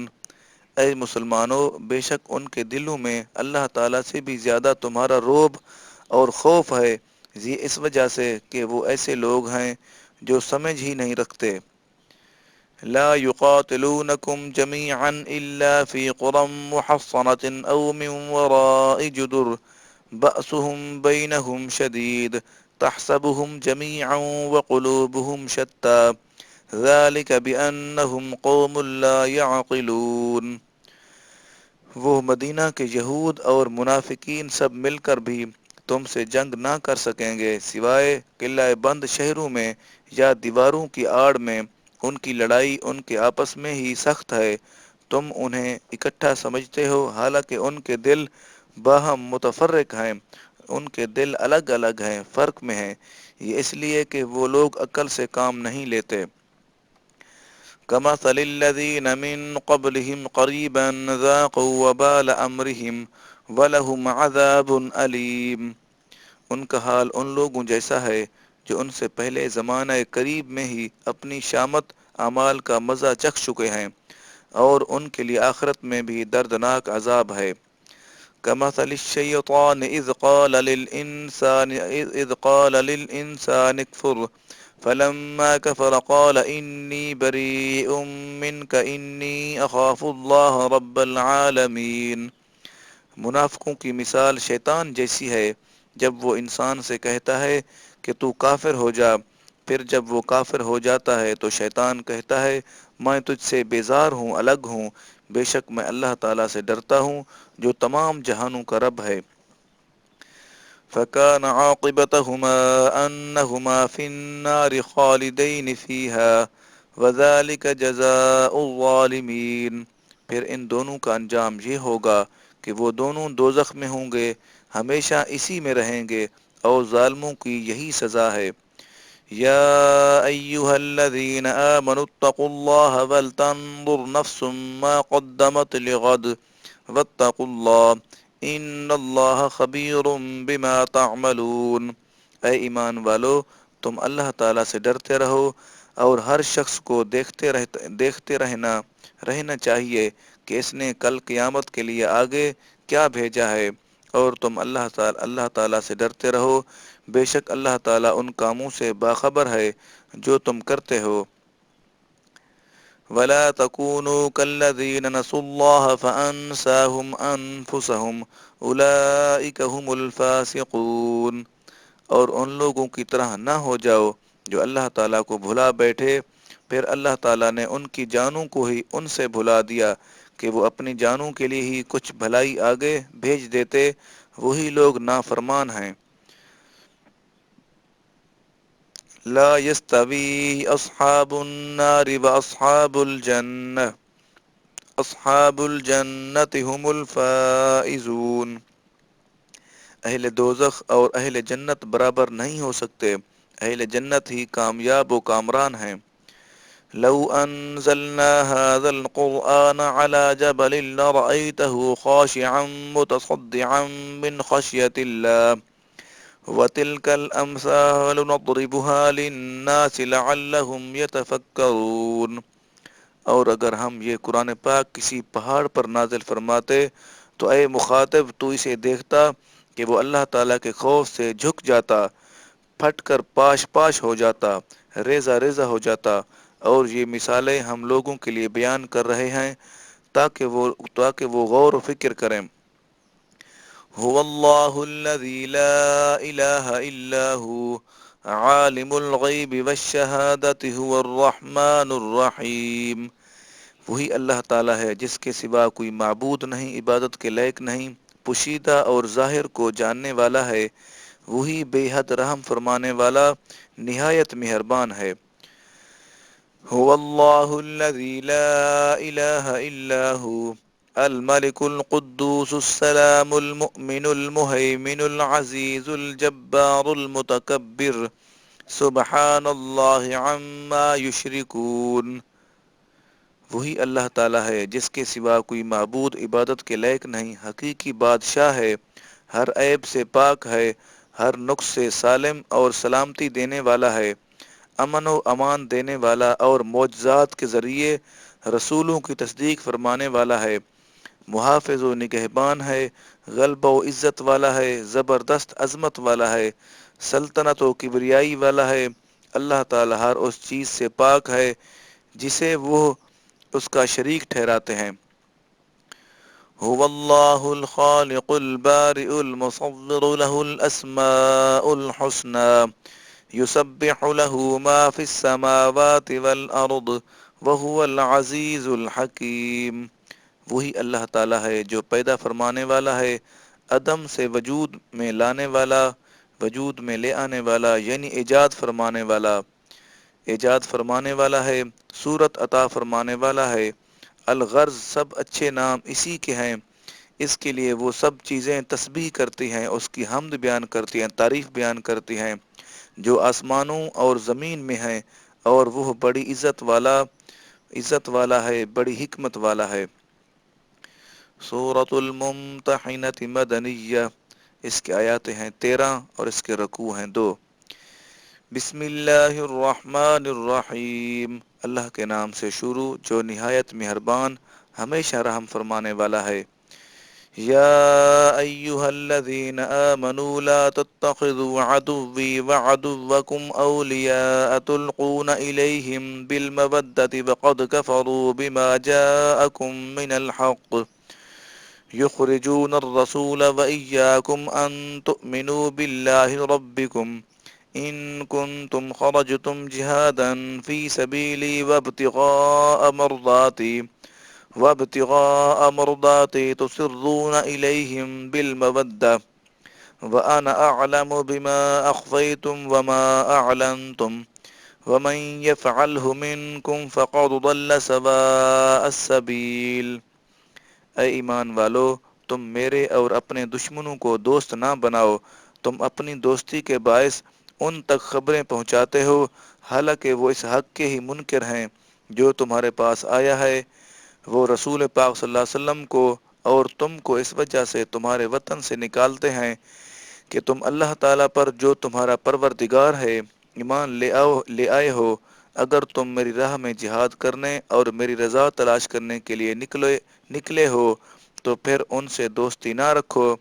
اے مسلمانوں، بے شک ان کے دلوں میں اللہ تعالیٰ سے بھی زیادہ تمہارا رعب اور خوف ہے، یہ اس وجہ سے کہ وہ ایسے لوگ ہیں جو سمجھ ہی نہیں رکھتے۔ لا يقاتلونكم جميعا إلا في قرى محصنة أو من وراء جدر بأسهم بينهم شديد تحسبهم جميعا وقلوبهم شتى ذلك بأنهم قوم لا يعقلون۔ وہ مدینہ کے یہود اور منافقین سب مل کر بھی تم سے جنگ نہ کر سکیں گے، سوائے قلعہ بند شہروں میں یا دیواروں کی آڑ میں۔ ان کی لڑائی ان کے آپس میں ہی سخت ہے، تم انہیں اکٹھا سمجھتے ہو، حالانکہ ان کے دل باہم متفرق ہیں، ان کے دل الگ الگ ہیں، فرق میں ہیں، یہ اس لیے کہ وہ لوگ عقل سے کام نہیں لیتے۔ كمثل الذين من قبلهم قريبا ذاقوا وبال أمرهم ولهم عذاب أليم۔ ان کا حال ان لوگوں جیسا ہے جو ان سے پہلے زمانہ قریب میں ہی اپنی شامت اعمال کا مزہ چکھ چکے ہیں، اور ان کے لیے آخرت میں بھی دردناک عذاب ہے۔ كمثل الشيطان إذ قال للإنسان اكفر فلما كفر قال إني بريء منك إني أخاف الله رب العالمين۔ منافقوں کی مثال شیطان جیسی ہے، جب وہ انسان سے کہتا ہے کہ تو کافر ہو جا، پھر جب وہ کافر ہو جاتا ہے تو شیطان کہتا ہے میں تجھ سے بیزار ہوں، الگ ہوں، بے شک میں اللہ تعالیٰ سے ڈرتا ہوں جو تمام جہانوں کا رب ہے۔ فَكَانَ عَاقِبَتَهُمَا أَنَّهُمَا فِي النَّارِ خَالِدَيْنِ فِيهَا وَذَلِكَ جَزَاءُ الظَّالِمِينَ۔ پھر ان دونوں کا انجام یہ ہوگا کہ وہ دونوں دوزخ میں ہوں گے، ہمیشہ اسی میں رہیں گے، اور ظالموں کی یہی سزا ہے۔ یا ایہا الذین آمنوا اتقوا اللہ ولتنظر نفس ما قدمت لغد واتقوا اللہ ان اللہ خبیر بما تعملون۔ اے ایمان والو، تم اللہ تعالیٰ سے ڈرتے رہو، اور ہر شخص کو دیکھتے رہنا چاہیے کہ اس نے کل قیامت کے لیے آگے کیا بھیجا ہے، اور تم اللہ تعالیٰ سے ڈرتے رہو، بے شک اللہ تعالیٰ ان کاموں سے باخبر ہے جو تم کرتے ہو۔ وَلَا تَكُونُوا كَالَّذِينَ نَسُوا اللَّهَ فَأَنسَاهُمْ أَنفُسَهُمْ أُولَئِكَ هُمُ الْفَاسِقُونَ، اور ان لوگوں کی طرح نہ ہو جاؤ جو اللہ تعالیٰ کو بھلا بیٹھے، پھر اللہ تعالیٰ نے ان کی جانوں کو ہی ان سے بھلا دیا کہ وہ اپنی جانوں کے لیے ہی کچھ بھلائی آگے بھیج دیتے، وہی لوگ نافرمان ہیں۔ لا يستوي أصحاب النار وأصحاب الجنة أصحاب الجنة هم الفائزون، اہل دوزخ اور اہل جنت برابر نہیں ہو سکتے، اہل جنت ہی کامیاب و کامران ہیں۔ لو انزلنا هذا القرآن على جبل لرأيته خاشعا متصدعا من خشية الله وتلك الأمثال نضربها للناس لعلهم يتفكرون، اور اگر ہم یہ قرآن پاک کسی پہاڑ پر نازل فرماتے تو اے مخاطب تو اسے دیکھتا کہ وہ اللہ تعالیٰ کے خوف سے جھک جاتا، پھٹ کر پاش پاش ہو جاتا، ریزہ ریزہ ہو جاتا، اور یہ مثالیں ہم لوگوں کے لیے بیان کر رہے ہیں تاکہ وہ غور و فکر کریں۔ هو اللہ الذی لا الہ الا هو عالم الغیب والشہادۃ هو الرحمن الرحیم، وہی اللہ تعالیٰ ہے جس کے سوا کوئی معبود نہیں، عبادت کے لائق نہیں، پوشیدہ اور ظاہر کو جاننے والا ہے، وہی بے حد رحم فرمانے والا نہایت مہربان ہے۔ هو اللہ الذی لا الہ الا هو الملك القدوس السلام المؤمن المهيمن العزيز الجبار المتكبر سبحان اللہ عما یشرکون، وہی اللہ تعالیٰ ہے جس کے سوا کوئی معبود عبادت کے لائق نہیں، حقیقی بادشاہ ہے، ہر عیب سے پاک ہے، ہر نقص سے سالم اور سلامتی دینے والا ہے، امن و امان دینے والا اور معجزات کے ذریعے رسولوں کی تصدیق فرمانے والا ہے، محافظ و نگہبان ہے، غلبہ و عزت والا ہے، زبردست عظمت والا ہے، سلطنت و کبریائی والا ہے۔ اللہ تعالیٰ ہر اس چیز سے پاک ہے جسے وہ اس کا شریک ٹھہراتے ہیں۔ هو اللہ الخالق البارئ المصور له الاسماء الحسنى يسبح له ما في السماوات والارض وهو العزیز الحکیم، وہی اللہ تعالیٰ ہے جو پیدا فرمانے والا ہے، عدم سے وجود میں لانے والا، وجود میں لے آنے والا، یعنی ایجاد فرمانے والا ہے، صورت عطا فرمانے والا ہے۔ الغرض سب اچھے نام اسی کے ہیں، اس کے لیے وہ سب چیزیں تسبیح کرتی ہیں، اس کی حمد بیان کرتی ہیں، تعریف بیان کرتی ہیں جو آسمانوں اور زمین میں ہیں، اور وہ بڑی عزت والا ہے، بڑی حکمت والا ہے۔ سورۃ الممتحنۃ مدنیہ، اس کے آیات ہیں 13 اور اس کے رکوع ہیں 2۔ بسم اللہ الرحمن الرحیم، اللہ کے نام سے شروع جو نہایت مہربان ہمیشہ رحم فرمانے والا ہے۔ یا ایہا الذین آمنوا لا تتخذوا عدوی وعدوکم اولیاء تلقون الیہم بالمودۃ وقد کفروا بما جاءکم من الحق یخرجون الرسول وإیاکم ان تؤمنوا باللہ ربکم ان کنتم خرجتم جہادا فی سبیلی وابتغاء مرضاتی تسرون الیہم بالمودۃ وأنا أعلم بما أخفيتم وما أعلنتم ومن يفعله منكم فقد ضل سواء السبيل، اے ایمان والو، تم میرے اور اپنے دشمنوں کو دوست نہ بناؤ، تم اپنی دوستی کے باعث ان تک خبریں پہنچاتے ہو حالانکہ وہ اس حق کے ہی منکر ہیں جو تمہارے پاس آیا ہے، وہ رسول پاک صلی اللہ علیہ وسلم کو، اور تم کو اس وجہ سے تمہارے وطن سے نکالتے ہیں کہ تم اللہ تعالیٰ پر جو تمہارا پروردگار ہے ایمان لے آئے ہو۔ اگر تم میری راہ میں جہاد کرنے اور میری رضا تلاش کرنے کے لیے نکلے ہو تو پھر ان سے دوستی نہ رکھو،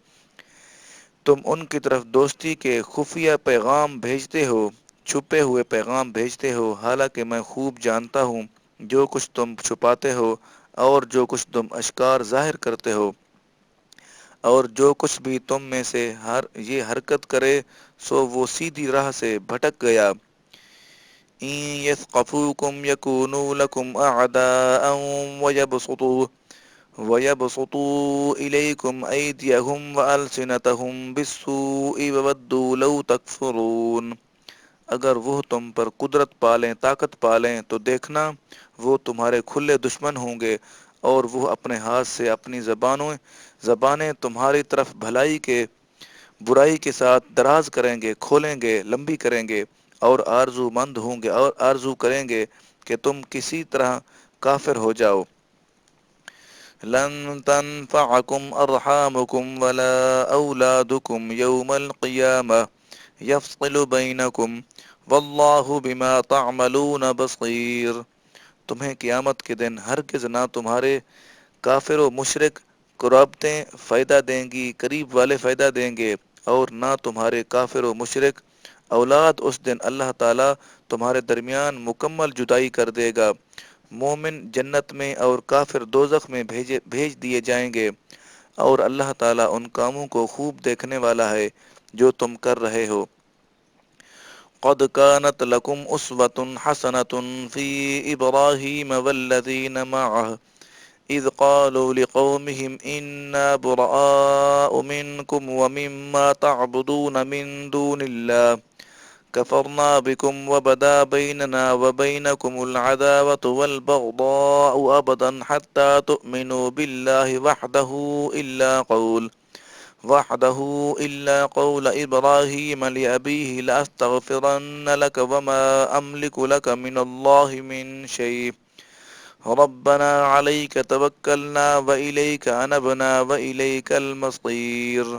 تم ان کی طرف دوستی کے خفیہ پیغام بھیجتے ہو، چھپے ہوئے پیغام بھیجتے ہو، حالانکہ میں خوب جانتا ہوں جو کچھ تم چھپاتے ہو اور جو کچھ تم اشکار ظاہر کرتے ہو۔ اور جو کچھ بھی تم میں سے یہ حرکت کرے سو وہ سیدھی راہ سے بھٹک گیا۔ إِن يَثْقَفُوكُمْ يَكُونُوا لَكُمْ أَعْدَاءً وَيَبْسُطُوا إِلَيْكُمْ أَيْدِيَهُمْ وَأَلْسِنَتَهُمْ بِالسُّوءِ وَوَدُّوا لَوْ تَكْفُرُونَ۔ اگر وہ تم پر قدرت پالیں، طاقت پالیں تو دیکھنا وہ تمہارے کھلے دشمن ہوں گے، اور وہ اپنے ہاتھ سے اپنی زبانیں تمہاری طرف برائی کے ساتھ دراز کریں گے، کھولیں گے، لمبی کریں گے، اور آرزو مند ہوں گے اور آرزو کریں گے کہ تم کسی طرح کافر ہو جاؤ۔ لن تنفعكم أرحامكم ولا أولادكم يوم القيامة يفصل بينكم والله بما تعملون بصير۔ تمہیں قیامت کے دن ہرگز نہ تمہارے کافر و مشرک قرابتیں فائدہ دیں گی، قریب والے فائدہ دیں گے، اور نہ تمہارے کافر و مشرک اولاد۔ اس دن اللہ تعالیٰ تمہارے درمیان مکمل جدائی کر دے گا۔ مومن جنت میں اور کافر دوزخ میں بھیج دیے جائیں گے، اور اللہ تعالیٰ ان کاموں کو خوب دیکھنے والا ہے جو تم کر رہے ہو۔ قد كانت لكم أسوة حسنة في إبراهيم والذين معه إذ قالوا لقومهم إنا براء منكم ومما تعبدون من دون الله كفرنا بكم وبدا بيننا وبينكم العداوة والبغضاء أبدا حتى تؤمنوا بالله وحده إلا قول إبراهيم لأبيه لأستغفرن لك وما أملك لك من الله من شيء ربنا عليك توكلنا وإليك أنبنا وإليك المصير۔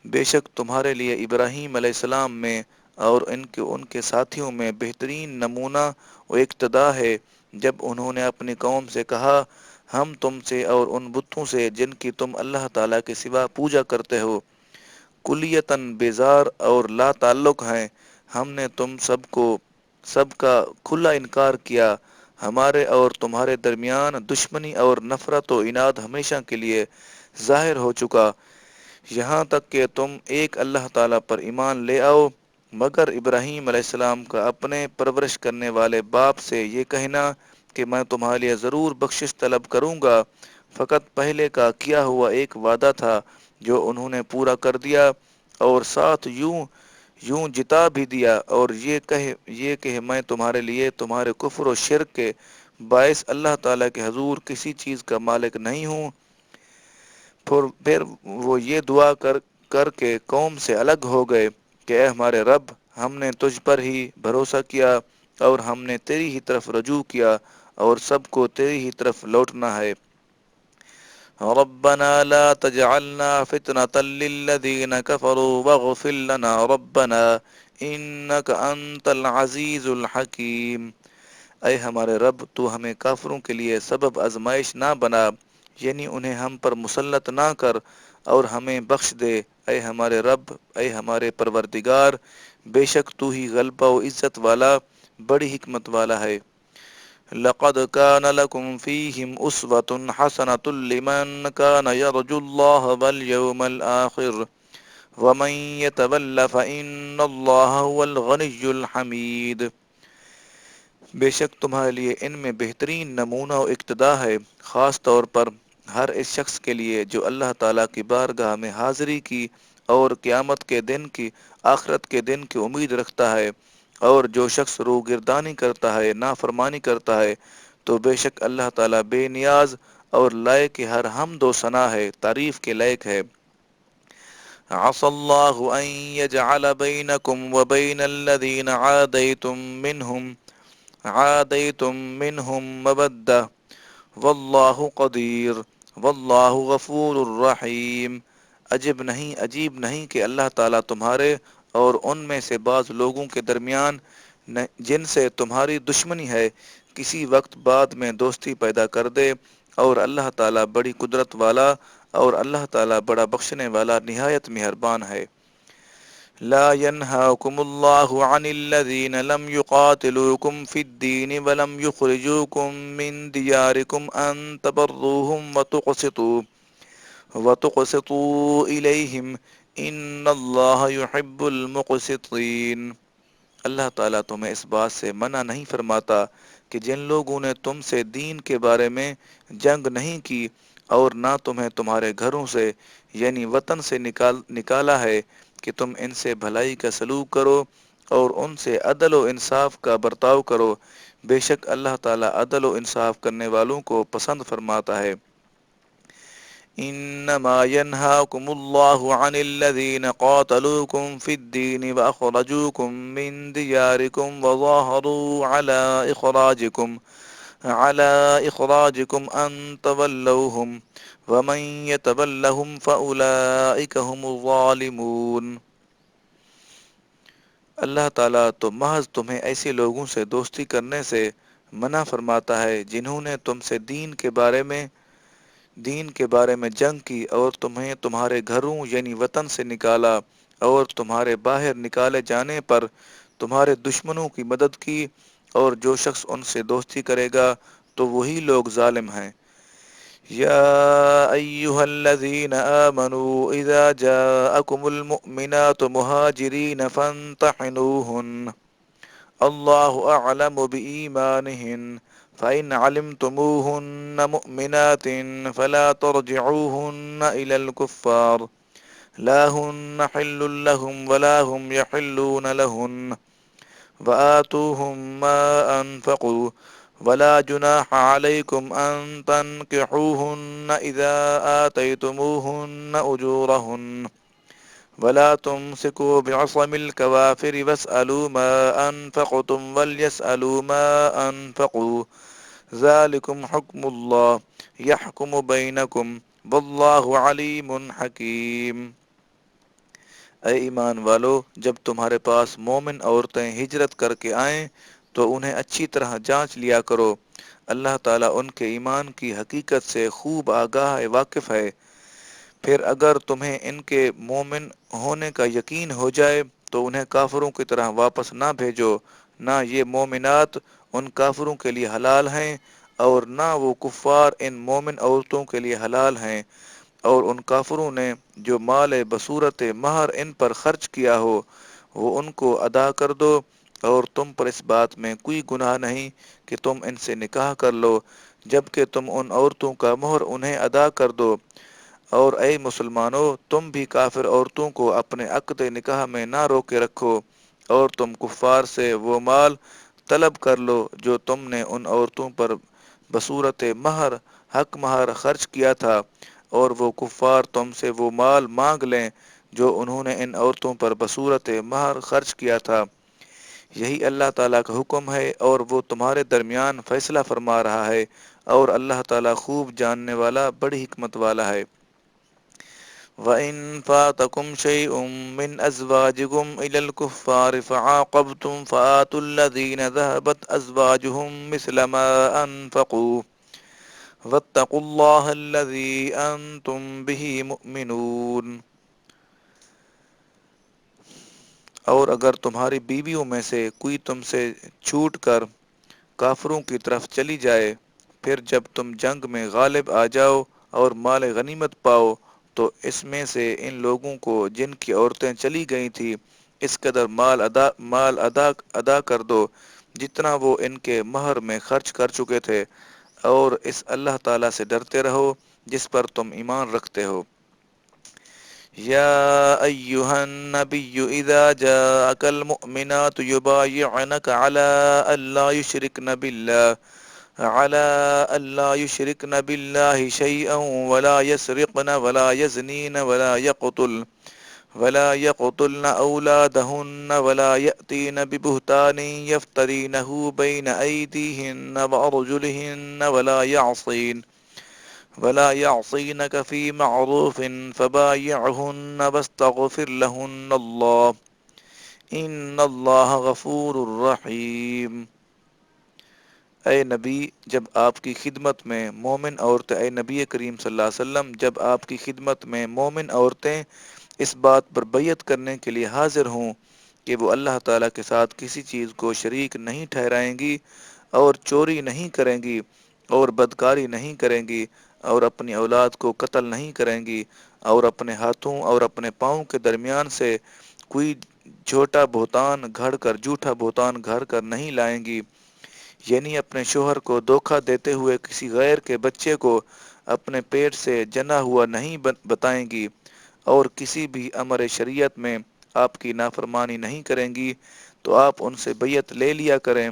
بے شک تمہارے لیے ابراہیم علیہ السلام میں اور ان کے ساتھیوں میں بہترین نمونہ و اقتداء ہے، جب انہوں نے اپنی قوم سے کہا ہم تم سے اور ان بتوں سے جن کی تم اللہ تعالیٰ کے سوا پوجا کرتے ہو کلیتاً بیزار اور لا تعلق ہیں۔ ہم نے تم سب کا کھلا انکار کیا۔ ہمارے اور تمہارے درمیان دشمنی اور نفرت و عناد ہمیشہ کے لیے ظاہر ہو چکا، یہاں تک کہ تم ایک اللہ تعالیٰ پر ایمان لے آؤ۔ مگر ابراہیم علیہ السلام کا اپنے پرورش کرنے والے باپ سے یہ کہنا کہ میں تمہارے لیے ضرور بخشش طلب کروں گا، فقط پہلے کا کیا ہوا ایک وعدہ تھا جو انہوں نے پورا کر دیا، اور ساتھ یوں جتا بھی دیا، اور یہ کہ میں تمہارے لیے تمہارے کفر و شرک کے باعث اللہ تعالیٰ کے حضور کسی چیز کا مالک نہیں ہوں۔ پھر وہ یہ دعا کر کے قوم سے الگ ہو گئے کہ اے ہمارے رب، ہم نے تجھ پر ہی بھروسہ کیا اور ہم نے تیری ہی طرف رجوع کیا، اور سب کو تیری ہی طرف لوٹنا ہے۔ ربنا لا تجعلنا فتنة للذين كفروا واغفر لنا ربنا انك انت العزیز الحکیم۔ اے ہمارے رب، تو ہمیں کافروں کے لیے سبب آزمائش نہ بنا، یعنی انہیں ہم پر مسلط نہ کر، اور ہمیں بخش دے۔ اے ہمارے رب، اے ہمارے پروردگار، بے شک تو ہی غلبہ و عزت والا، بڑی حکمت والا ہے۔ لقد كان لكم فيهم أسوة حسنة لمن كان يرجو الله واليوم الآخر ومن يتول فإن الله هو الغني الحميد۔ بے شک تمہارے لیے ان میں بہترین نمونہ و اقتداء ہے، خاص طور پر ہر اس شخص کے لیے جو اللہ تعالیٰ کی بارگاہ میں حاضری کی اور قیامت کے دن کی، آخرت کے دن کی امید رکھتا ہے، اور جو شخص روگردانی کرتا ہے، نافرمانی کرتا ہے، تو بے شک اللہ تعالیٰ بے نیاز اور لائق ہر حمد و ثنا ہے، تعریف کے لائق ہے۔ عسى الله أن يجعل بينكم وبين الذين عاديتم منهم مودة والله قدير والله غفور الرحیم۔ عجیب نہیں کہ اللہ تعالیٰ تمہارے اور ان میں سے بعض لوگوں کے درمیان جن سے تمہاری دشمنی ہے کسی وقت بعد میں دوستی پیدا کر دے، اور اللہ تعالیٰ بڑی قدرت والا اور اللہ تعالیٰ بڑا بخشنے والا نہایت مہربان ہے۔ لا ينهاكم الله عن الذين لم يقاتلوكم في الدين ولم يخرجوكم من دياركم أن تبروهم وتقسطوا إليهم إن الله يحب المقسطين۔ اللہ تعالیٰ تمہیں اس بات سے منع نہیں فرماتا کہ جن لوگوں نے تم سے دین کے بارے میں جنگ نہیں کی اور نہ تمہیں تمہارے گھروں سے یعنی وطن سے نکالا ہے کہ تم ان سے بھلائی کا سلوک کرو اور ان سے عدل و انصاف کا برتاؤ کرو، بے شک اللہ تعالیٰ عدل و انصاف کرنے والوں کو پسند فرماتا ہے۔ انما ينهاكم الله عن الذين قاتلوكم في الدين واخرجوكم من دياركم وظاهروا على اخراجكم ان تولوهم ومن يتولهم فاولئك هم الظالمون۔ اللہ تعالیٰ تو محض تمہیں ایسے لوگوں سے دوستی کرنے سے منع فرماتا ہے جنہوں نے تم سے دین کے بارے میں جنگ کی اور تمہیں تمہارے گھروں یعنی وطن سے نکالا اور تمہارے باہر نکالے جانے پر تمہارے دشمنوں کی مدد کی، اور جو شخص ان سے دوستی کرے گا تو وہی لوگ ظالم ہیں۔ یا ایہا الذین آمنوا اذا جاءکم المؤمنات مہاجرین فامتحنوہن اللہ اعلم بإیمانہن فإن علمتموهن مؤمنات فلا ترجعوهن إلى الكفار لا هن حل لهم ولا هم يحلون لهن وآتوهم ما أنفقوا ولا جناح عليكم أن تنكحوهن إذا آتيتموهن أجورهن ولا تمسكوا بعصم الكوافر واسألوا ما أنفقتم وليسألوا ما أنفقوا ذلكم حكم الله يحكم بينكم والله عليم حكيم۔ اے ایمان والو، جب تمہارے پاس مومن عورتیں ہجرت کر کے آئیں تو انہیں اچھی طرح جانچ لیا کرو، اللہ تعالیٰ ان کے ایمان کی حقیقت سے خوب آگاہ واقف ہے۔ پھر اگر تمہیں ان کے مومن ہونے کا یقین ہو جائے تو انہیں کافروں کی طرح واپس نہ بھیجو، نہ یہ مومنات ان کافروں کے لیے حلال ہیں اور نہ وہ کفار ان مومن عورتوں کے لیے حلال ہیں، اور ان کافروں نے جو مال بصورت مہر ان پر خرچ کیا ہو وہ ان کو ادا کر دو، اور تم پر اس بات میں کوئی گناہ نہیں کہ تم ان سے نکاح کر لو جبکہ تم ان عورتوں کا مہر انہیں ادا کر دو۔ اور اے مسلمانوں، تم بھی کافر عورتوں کو اپنے عقد نکاح میں نہ روکے رکھو، اور تم کفار سے وہ مال طلب کر لو جو تم نے ان عورتوں پر بصورت مہر حق مہر خرچ کیا تھا، اور وہ کفار تم سے وہ مال مانگ لیں جو انہوں نے ان عورتوں پر بصورت مہر خرچ کیا تھا۔ یہی اللہ تعالیٰ کا حکم ہے اور وہ تمہارے درمیان فیصلہ فرما رہا ہے، اور اللہ تعالیٰ خوب جاننے والا بڑی حکمت والا ہے۔ وَإِن فَاتَكُمْ شَيْءٌ مِّنْ أَزْوَاجِكُمْ إِلَى الْكُفَّارِ فَعَاقَبْتُمْ فَآتُوا الَّذِينَ ذَهَبَتْ أَزْوَاجُهُم مِّثْلَ مَا أَنفَقُوا وَاتَّقُوا اللَّهَ الَّذِي أَنتُم بِهِ مُؤْمِنُونَ۔ اور اگر تمہاری بیویوں میں سے کوئی تم سے چھوٹ کر کافروں کی طرف چلی جائے، پھر جب تم جنگ میں غالب آ جاؤ اور مال غنیمت پاؤ تو اس میں سے ان لوگوں کو جن کی عورتیں چلی گئی تھی اس قدر مال ادا کر دو جتنا وہ ان کے مہر میں خرچ کر چکے تھے، اور اس اللہ تعالیٰ سے ڈرتے رہو جس پر تم ایمان رکھتے ہو۔ يا أيها النبي إذا جاءك المؤمنات يبايعنك على ألا يشركن بالله شيئا ولا يسرقن ولا يزنين ولا يقتلن أولادهن ولا يأتين ببهتان يفترينه بين أيديهن وأرجلهن ولا يعصينك في معروف فبايعهن واستغفر لهن الله إن الله غفور رحيم۔ اے نبی جب آپ کی خدمت میں مومن عورتیں اے نبی کریم صلی اللہ علیہ وسلم جب آپ کی خدمت میں مومن عورتیں اس بات پر بیعت کرنے کے لیے حاضر ہوں کہ وہ اللہ تعالیٰ کے ساتھ کسی چیز کو شریک نہیں ٹھہرائیں گی اور چوری نہیں کریں گی اور بدکاری نہیں کریں گی اور اپنی اولاد کو قتل نہیں کریں گی اور اپنے ہاتھوں اور اپنے پاؤں کے درمیان سے کوئی چھوٹا بہتان گھڑ کر جھوٹا بہتان گھڑ کر نہیں لائیں گی، یعنی اپنے شوہر کو دھوکہ دیتے ہوئے کسی غیر کے بچے کو اپنے پیٹ سے جنا ہوا نہیں بتائیں گی اور کسی بھی امر شریعت میں آپ کی نافرمانی نہیں کریں گی، تو آپ ان سے بیعت لے لیا کریں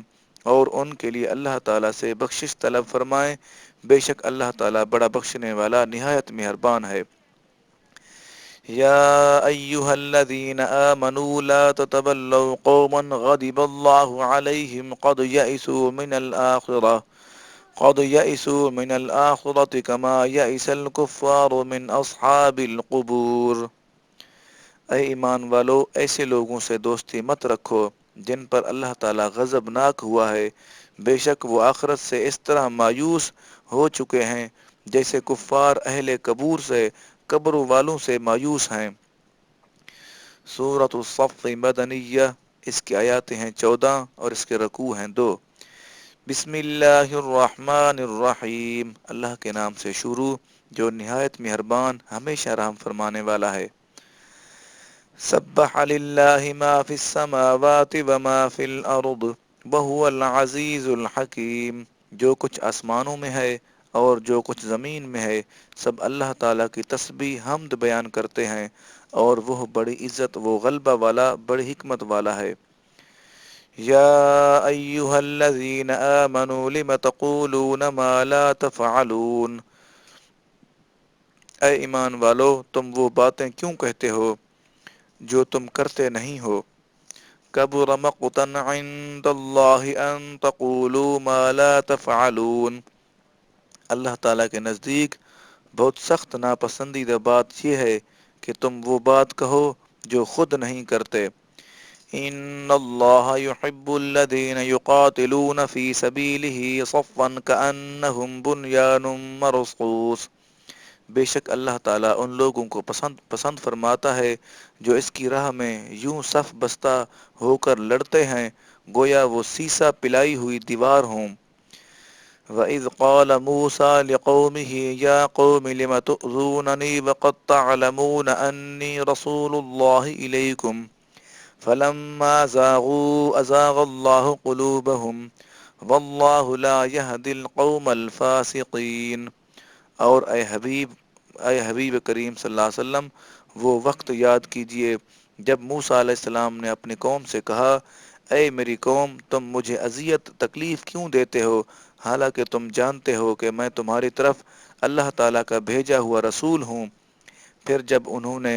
اور ان کے لیے اللہ تعالیٰ سے بخشش طلب فرمائیں، بے شک اللہ تعالیٰ بڑا بخشنے والا نہایت مہربان ہے۔ يا أيها الذين آمنوا لا تتولوا قوما غضب الله عليهم قد يئسوا من الآخرة كما يئس الكفار من أصحاب القبور۔ اے ایمان والو ایسے لوگوں سے دوستی مت رکھو جن پر اللہ تعالیٰ غضبناک ہوا ہے، بے شک وہ آخرت سے اس طرح مایوس ہو چکے ہیں جیسے کفار اہل قبور سے قبروں والوں سے مایوس ہیں۔ سورۃ الصف مدنیہ، اس کی آیات ہیں 14 اور اس کے رکوع ہیں 2۔ بسم اللہ الرحمن الرحیم، اللہ کے نام سے شروع جو نہایت مہربان ہمیشہ رحم فرمانے والا ہے۔ سبح للہ ما فی السماوات وما فی الارض وهو العزیز الحکیم، جو کچھ آسمانوں میں ہے اور جو کچھ زمین میں ہے سب اللہ تعالیٰ کی تسبیح حمد بیان کرتے ہیں اور وہ بڑی عزت وہ غلبہ والا بڑی حکمت والا ہے۔ یا ایہا الذین آمنوا لم تقولون ما لا تفعلون، اے ایمان والو تم وہ باتیں کیوں کہتے ہو جو تم کرتے نہیں ہو۔ کبر مقتا عند اللہ ان تقولوا ما لا تفعلون، اللہ تعالیٰ کے نزدیک بہت سخت ناپسندیدہ بات یہ ہے کہ تم وہ بات کہو جو خود نہیں کرتے۔ ان اللہ يحب الذین یقاتلون فی سبیلہ صفا کأنہم بنیان مرصوص، بے شک اللہ تعالیٰ ان لوگوں کو پسند فرماتا ہے جو اس کی راہ میں یوں صف بستہ ہو کر لڑتے ہیں گویا وہ سیسا پلائی ہوئی دیوار ہوں۔ وَإِذْ قَالَ مُوسَىٰ لِقَوْمِهِ يَا قَوْمِ لِمَ تُؤْذُونَنِي وَقَدْ تَعْلَمُونَ أَنِّي رَسُولُ اللَّهِ إِلَيْكُمْ فَلَمَّا زَاغُوا أَزَاغَ اللَّهُ قُلُوبَهُمْ وَاللَّهُ لَا يَهْدِي الْقَوْمَ الْفَاسِقِينَ، اور اے حبیب کریم صلی اللہ علیہ وسلم وہ وقت یاد کیجئے جب موسیٰ علیہ السلام نے اپنی قوم سے کہا، اے میری قوم تم مجھے اذیت تکلیف کیوں دیتے ہو حالانکہ تم جانتے ہو کہ میں تمہاری طرف اللہ تعالیٰ کا بھیجا ہوا رسول ہوں۔ پھر جب انہوں نے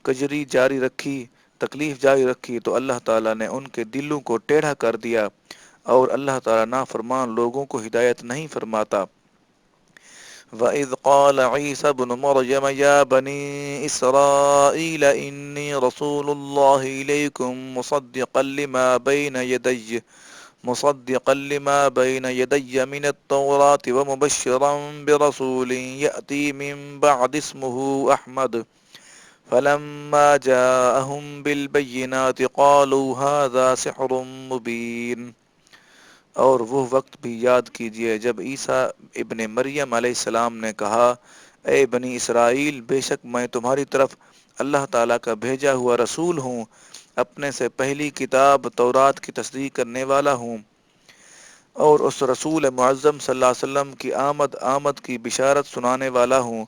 کجری جاری رکھی، تکلیف جاری رکھی، تو اللہ تعالیٰ نے ان کے دلوں کو ٹیڑھا کر دیا اور اللہ تعالیٰ نافرمان لوگوں کو ہدایت نہیں فرماتا۔ وَإِذْ قَالَ عِيسَى ابْنُ مَرْيَمَ يَا بَنِي إِسْرَائِيلَ إِنِّي رَسُولُ اللَّهِ إِلَيْكُمْ مُصَدِّقًا لِمَا بَيْنَ يَدَيَّ مِنَ التَّوْرَاةِ وَمُبَشِّرًا بِرَسُولٍ يَأْتِي مِن بَعْدِي اسْمُهُ أَحْمَدُ، فَلَمَّا جَاءَهُم بِالْبَيِّنَاتِ قَالُوا هَٰذَا سِحْرٌ مُّبِينٌ۔ اور وہ وقت بھی یاد کیجئے جب عیسیٰ ابن مریم علیہ السلام نے کہا، اے بنی اسرائیل بے شک میں تمہاری طرف اللہ تعالیٰ کا بھیجا ہوا رسول ہوں، اپنے سے پہلی کتاب تورات کی تصدیق کرنے والا ہوں، اور اس رسول معظم صلی اللہ علیہ وسلم کی آمد کی بشارت سنانے والا ہوں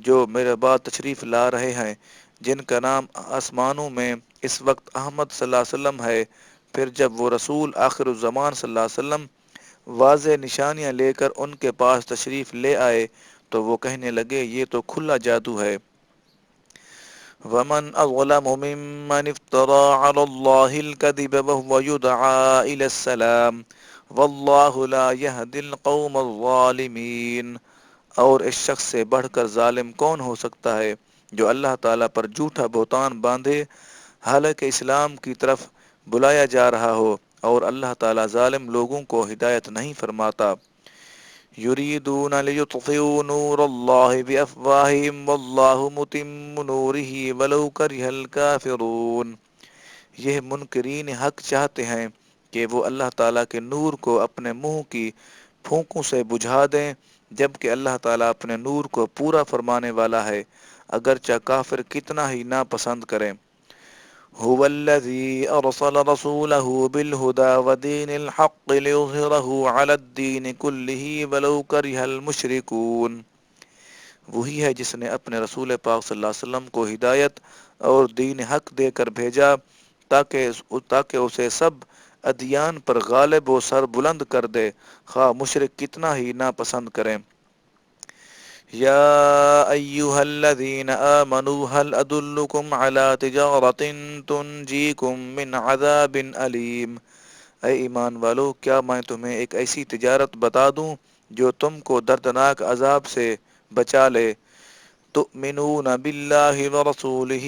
جو میرے بعد تشریف لا رہے ہیں، جن کا نام آسمانوں میں اس وقت احمد صلی اللہ علیہ وسلم ہے۔ پھر جب وہ رسول آخر الزمان صلی اللہ علیہ وسلم واضح نشانیاں لے کر ان کے پاس تشریف لے آئے تو وہ کہنے لگے یہ تو کھلا جادو ہے۔ وَمَنْ أَظْلَمُ مِمَّنِ افْتَرَىٰ عَلَى اللَّهِ الْكَذِبَ وَهُوَ يُدْعَىٰ إِلَى السَّلَامِ وَاللَّهُ لَا يَهْدِي الْقَوْمَ الظَّالِمِينَ، اور اس شخص سے بڑھ کر ظالم کون ہو سکتا ہے جو اللہ تعالیٰ پر جھوٹا بہتان باندھے حالانکہ اسلام کی طرف بلایا جا رہا ہو اور اللہ تعالی ظالم لوگوں کو ہدایت نہیں فرماتا۔ یریدون لیطفئوا نور اللہ بافواہہم واللہ متم نورہ ولو کرہ الکافرون۔ یہ منکرین حق چاہتے ہیں کہ وہ اللہ تعالیٰ کے نور کو اپنے منہ کی پھونکوں سے بجھا دیں، جبکہ اللہ تعالیٰ اپنے نور کو پورا فرمانے والا ہے، اگرچہ کافر کتنا ہی ناپسند کریں۔ هو الذي أرسل رسوله بالهدى ودين الحق ليظهره على الدين كله ولو كره المشركون۔ وہی ہے جس نے اپنے رسول پاک صلی اللہ علیہ وسلم کو ہدایت اور دین حق دے کر بھیجا تاکہ اسے سب ادیان پر غالب و سر بلند کر دے، خواہ مشرک کتنا ہی ناپسند کریں۔ یا ایہا الذین آمنوا هل ادلکم علی تجارت تنجیکم من عذاب علیم۔ اے ایمان والو، کیا میں تمہیں ایک ایسی تجارت بتا دوں جو تم کو دردناک عذاب سے بچا لے۔ تؤمنون باللہ ورسولہ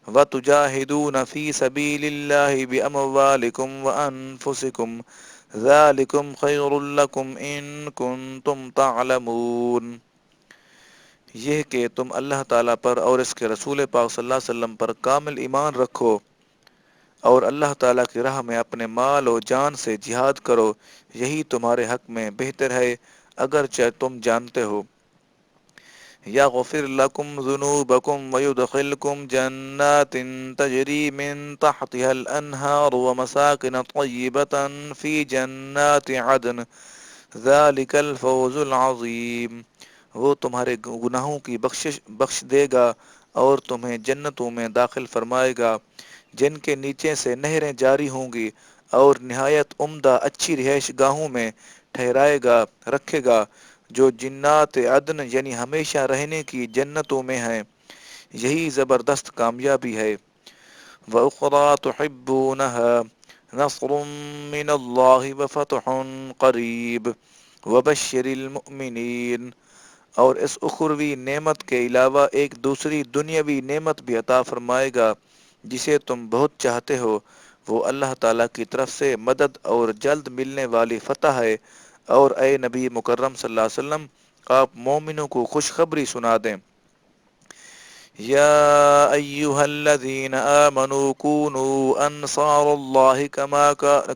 وتجاہدون فی سبیل اللہ باموالکم وانفسکم، ذالکم خیر لکم ان کنتم تعلمون۔ یہ کہ تم اللہ تعالیٰ پر اور اس کے رسول پاک صلی اللہ علیہ وسلم پر کامل ایمان رکھو اور اللہ تعالیٰ کی راہ میں اپنے مال و جان سے جہاد کرو، یہی تمہارے حق میں بہتر ہے اگرچہ تم جانتے ہو۔ یغفر لکم ذنوبکم ویدخلکم جنات تجری من تحتها الانہار ومساکن طیبۃ فی جنات عدن، ذالک الفوز العظیم۔ وہ تمہارے گناہوں کی بخش دے گا اور تمہیں جنتوں میں داخل فرمائے گا جن کے نیچے سے نہریں جاری ہوں گی، اور نہایت عمدہ اچھی رہائش گاہوں میں رکھے گا جو جنات عدن یعنی ہمیشہ رہنے کی جنتوں میں ہیں۔ یہی زبردست کامیابی ہے۔ وَأُخْرَى تُحِبُّونَهَا نَصْرٌ مِّنَ اللَّهِ وَفَتْحٌ قَرِيبٌ وَبَشِّرِ الْمُؤْمِنِينَ۔ اور اس اخروی نعمت کے علاوہ ایک دوسری دنیاوی نعمت بھی عطا فرمائے گا جسے تم بہت چاہتے ہو، وہ اللہ تعالیٰ کی طرف سے مدد اور جلد ملنے والی فتح ہے۔ اور اے نبی مکرم صلی اللہ علیہ وسلم، آپ مومنوں کو خوشخبری سنا دیں۔ یا ایہا الذین آمنوا کونوا انصار اللہ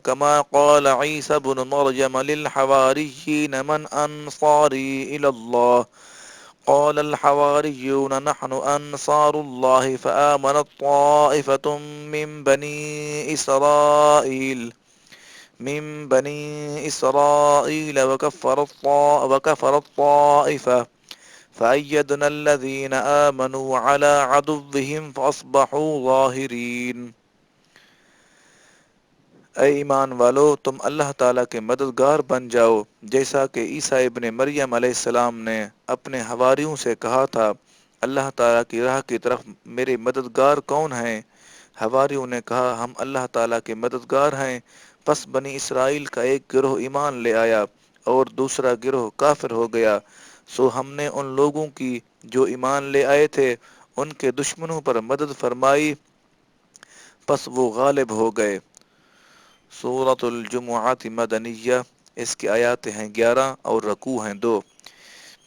کما قال عیسی بن مریم للحواریین من انصاری الی اللہ، قال الحواریون نحن انصار اللہ فآمنت طائفة من بني إسرائيل وكفرت طائفة فأيدنا الذين آمنوا على عدوهم فأصبحوا ظاهرين۔ اے ایمان والو، تم اللہ تعالیٰ کے مددگار بن جاؤ، جیسا کہ عیسیٰ ابن مریم علیہ السلام نے اپنے حواریوں سے کہا تھا، اللہ تعالیٰ کی راہ کی طرف میرے مددگار کون ہیں؟ حواریوں نے کہا، ہم اللہ تعالیٰ کے مددگار ہیں۔ پس بنی اسرائیل کا ایک گروہ ایمان لے آیا اور دوسرا گروہ کافر ہو گیا، سو ہم نے ان لوگوں کی جو ایمان لے آئے تھے ان کے دشمنوں پر مدد فرمائی، پس وہ غالب ہو گئے۔ سورۃ الجمعہ مدنیہ، اس کی آیات ہیں 11 اور رکوع ہیں 2۔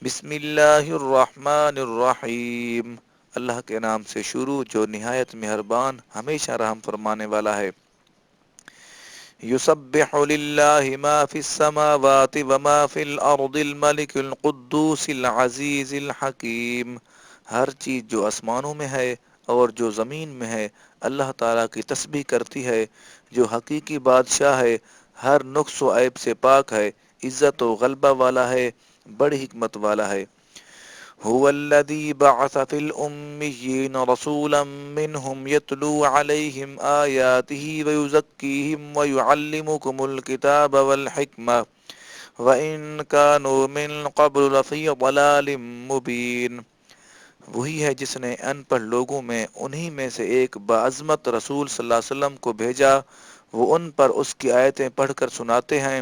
بسم اللہ الرحمن الرحیم، اللہ کے نام سے شروع جو نہایت مہربان ہمیشہ رحم فرمانے والا ہے۔ یسبح للہ ما فی السماوات وما فی الارض الملک القدوس العزیز الحکیم۔ ہر چیز جو آسمانوں میں ہے اور جو زمین میں ہے اللہ تعالیٰ کی تسبیح کرتی ہے، جو حقیقی بادشاہ ہے، ہر نقص و عیب سے پاک ہے، عزت و غلبہ والا ہے، بڑی حکمت والا ہے۔ هو الذي بعث في الأميين رسولا منهم يتلو عليهم آياته ويزكيهم ويعلمكم الكتاب والحكمة وإن كانوا من قبل لفي ضلال مبين۔ وہی ہے جس نے ان پڑھ لوگوں میں انہی میں سے ایک باعظمت رسول صلی اللہ علیہ وسلم کو بھیجا، وہ ان پر اس کی آیتیں پڑھ کر سناتے ہیں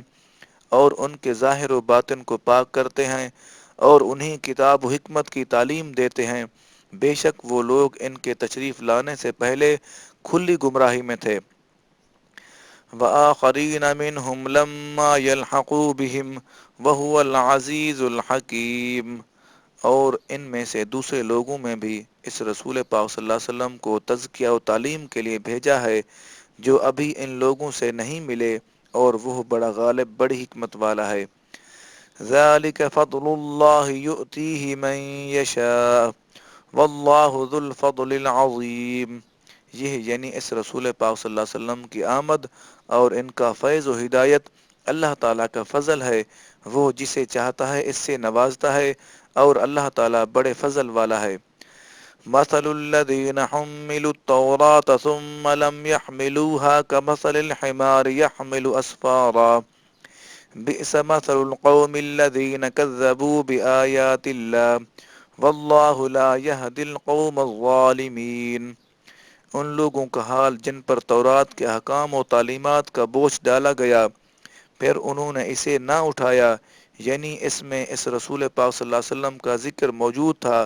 اور ان کے ظاہر و باطن کو پاک کرتے ہیں اور انہیں کتاب و حکمت کی تعلیم دیتے ہیں۔ بے شک وہ لوگ ان کے تشریف لانے سے پہلے کھلی گمراہی میں تھے۔ وآخرین منہم لما یلحقوا بہم وہو العزیز الحکیم، اور ان میں سے دوسرے لوگوں میں بھی اس رسول پاک صلی اللہ علیہ وسلم کو تزکیہ و تعلیم کے لیے بھیجا ہے جو ابھی ان لوگوں سے نہیں ملے، اور وہ بڑا غالب بڑی حکمت والا ہے۔ ذالک فضل اللہ یؤتیہ من یشاء واللہ ذو الفضل العظیم، یہ یعنی اس رسول پاک صلی اللہ علیہ وسلم کی آمد اور ان کا فیض و ہدایت اللہ تعالیٰ کا فضل ہے، وہ جسے چاہتا ہے اس سے نوازتا ہے، اور اللہ تعالیٰ بڑے فضل والا ہے۔ مثل الذين حملوا التوراة ثم لم يحملوها كمثل الحمار يحمل أسفارا بئس مثل القوم الذين كذبوا بآيات الله والله لا يهدي القوم الظالمين، ان لوگوں کا حال جن پر تورات کے احکام و تعلیمات کا بوجھ ڈالا گیا پھر انہوں نے اسے نہ اٹھایا، یعنی اس میں اس رسول پاک صلی اللہ علیہ وسلم کا ذکر موجود تھا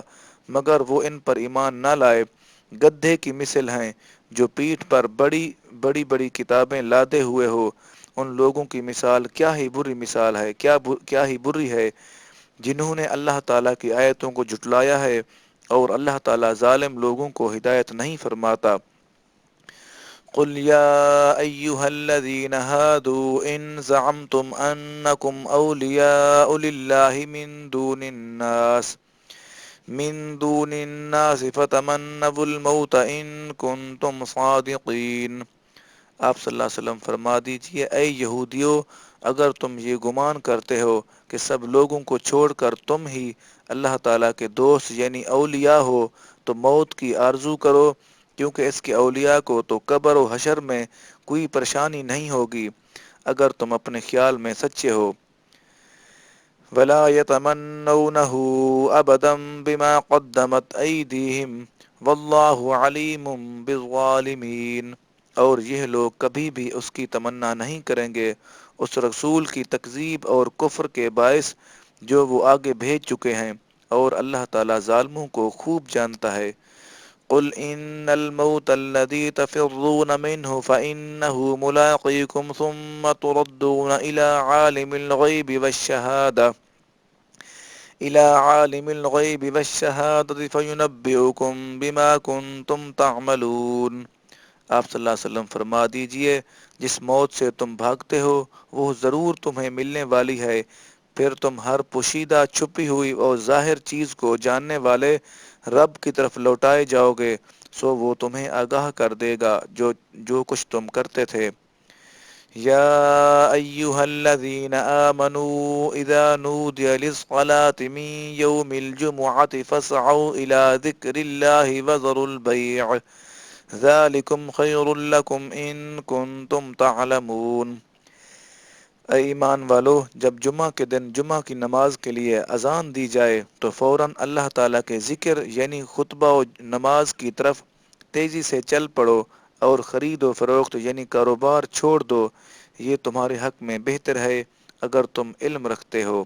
مگر وہ ان پر ایمان نہ لائے، گدھے کی مثل ہیں جو پیٹھ پر بڑی بڑی بڑی کتابیں لادے ہوئے ہو، ان لوگوں کی مثال کیا ہی بری مثال ہے، کیا ہی بری ہے جنہوں نے اللہ تعالیٰ کی آیتوں کو جھٹلایا ہے، اور اللہ تعالیٰ ظالم لوگوں کو ہدایت نہیں فرماتا۔ قل يا أيها الذين هادوا إن زعمتم أنكم أولياء لله من دون الناس فتمنوا الموت إن كنتم صادقين، آپ صلی اللہ علیہ وسلم فرما دیجئے، اے یہودیو، اگر تم یہ گمان کرتے ہو کہ سب لوگوں کو چھوڑ کر تم ہی اللہ تعالیٰ کے دوست یعنی اولیاء ہو تو موت کی آرزو کرو، کیونکہ اس کے اولیاء کو تو قبر و حشر میں کوئی پریشانی نہیں ہوگی اگر تم اپنے خیال میں سچے ہو۔ وَلَا يَتَمَنَّوْنَهُ أَبَدًا بِمَا قَدَّمَتْ أَيْدِيهِمْ وَاللَّهُ عَلِيمٌ بِالظَّالِمِينَ، اور یہ لوگ کبھی بھی اس کی تمنا نہیں کریں گے اس رسول کی تکذیب اور کفر کے باعث جو وہ آگے بھیج چکے ہیں، اور اللہ تعالیٰ ظالموں کو خوب جانتا ہے۔ قل إن الموت الذي تفرون منه فإنه ملاقيكم ثم تردون إلى عالم الغيب والشهادة فينبئكم بما كنتم تعملون، آپ صلی اللہ علیہ وسلم فرما دیجئے، جس موت سے تم بھاگتے ہو وہ ضرور تمہیں ملنے والی ہے، پھر تم ہر پوشیدہ چھپی ہوئی اور ظاہر چیز کو جاننے والے رب کی طرف لوٹائے جاؤ گے، سو وہ تمہیں آگاہ کر دے گا جو کچھ تم کرتے تھے۔ یا ایہا الذین آمنوا اذا نودی للصلاة من یوم الجمعة فاسعوا الى ذکر اللہ وذروا البیع ذالکم خیر لکم ان کنتم تعلمون، اے ایمان والو، جب جمعہ کے دن جمعہ کی نماز کے لیے اذان دی جائے تو فوراً اللہ تعالیٰ کے ذکر یعنی خطبہ و نماز کی طرف تیزی سے چل پڑو، اور خرید و فروخت یعنی کاروبار چھوڑ دو، یہ تمہارے حق میں بہتر ہے اگر تم علم رکھتے ہو۔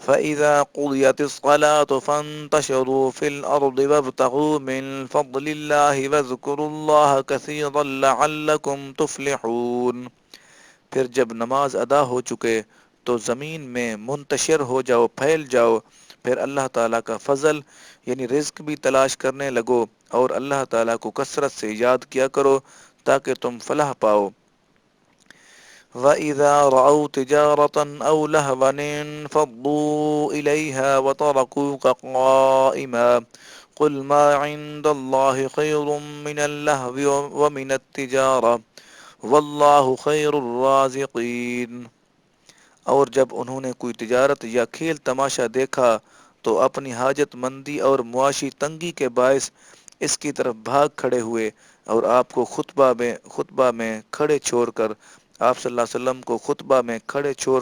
فَإِذَا قُضِيَتِ الصَّلَاةُ فَانتَشِرُوا فِي الْأَرْضِ وَابْتَغُوا مِن فَضْلِ اللَّهِ وَاذْكُرُوا اللَّهَ كَثِيرًا لَعَلَّكُمْ تُفْلِحُونَ، پھر جب نماز ادا ہو چکے تو زمین میں منتشر ہو جاؤ، پھیل جاؤ، پھر اللہ تعالیٰ کا فضل یعنی رزق بھی تلاش کرنے لگو، اور اللہ تعالیٰ کو کثرت سے یاد کیا کرو تاکہ تم فلاح پاؤ۔ وَإِذَا رَأَوْا تِجَارَةً أَوْ لَهْوًا انفَضُّوا إِلَيْهَا وَتَرَكُوكَ قَائِمًا قُلْ مَا عِندَ اللَّهِ خَيْرٌ مِّنَ اللَّهْوِ وَمِنَ التِّجَارَةِ وَاللَّهُ خَيْرُ الرَّازِقِينَ، اور جب انہوں نے کوئی تجارت یا کھیل تماشا دیکھا تو اپنی حاجت مندی اور معاشی تنگی کے باعث اس کی طرف بھاگ کھڑے ہوئے، اور آپ کو خطبہ میں کھڑے چھوڑ کر آپ صلی اللہ علیہ وسلم کو خطبہ میں کھڑے چھوڑ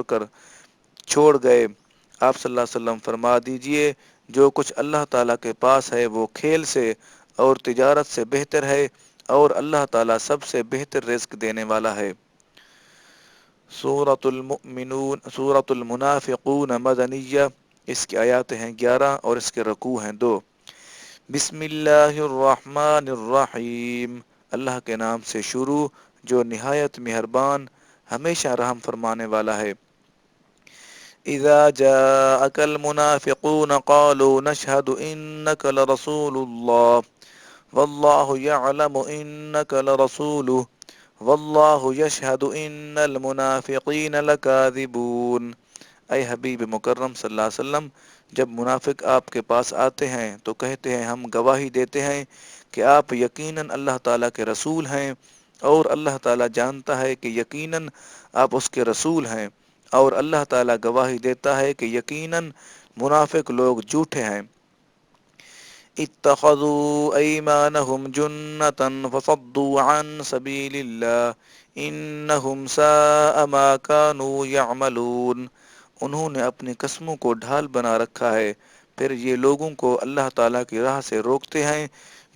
گئے۔ آپ صلی اللہ علیہ وسلم فرما دیجئے، جو کچھ اللہ تعالیٰ کے پاس ہے وہ کھیل سے اور تجارت سے بہتر ہے، اور اللہ تعالیٰ سب سے بہتر رزق دینے والا ہے۔ سورۃ المنافقون مدنیہ، اس کی آیات ہیں 11 اور اس کے رکوع ہیں 2۔ بسم اللہ الرحمن الرحیم، اللہ کے نام سے شروع جو نہایت مہربان ہمیشہ رحم فرمانے والا ہے۔ اذا جاءك المنافقون قالوا نشهد انك لرسول الله والله يعلم انك لرسوله والله يشهد ان المنافقين لكاذبون۔ اے حبیب مکرم صلی اللہ علیہ وسلم، جب منافق آپ کے پاس آتے ہیں تو کہتے ہیں ہم گواہی دیتے ہیں کہ آپ یقیناً اللہ تعالیٰ کے رسول ہیں، اور اللہ تعالیٰ جانتا ہے کہ یقیناً آپ اس کے رسول ہیں، اور اللہ تعالیٰ گواہی دیتا ہے کہ یقیناً منافق لوگ جھوٹے ہیں۔ اتخذوا ایمانہم جنة فصدوا عن سبیل اللہ انہم ساء ما كانوا یعملون۔ انہوں نے اپنی قسموں کو ڈھال بنا رکھا ہے، پھر یہ لوگوں کو اللہ تعالیٰ کی راہ سے روکتے ہیں،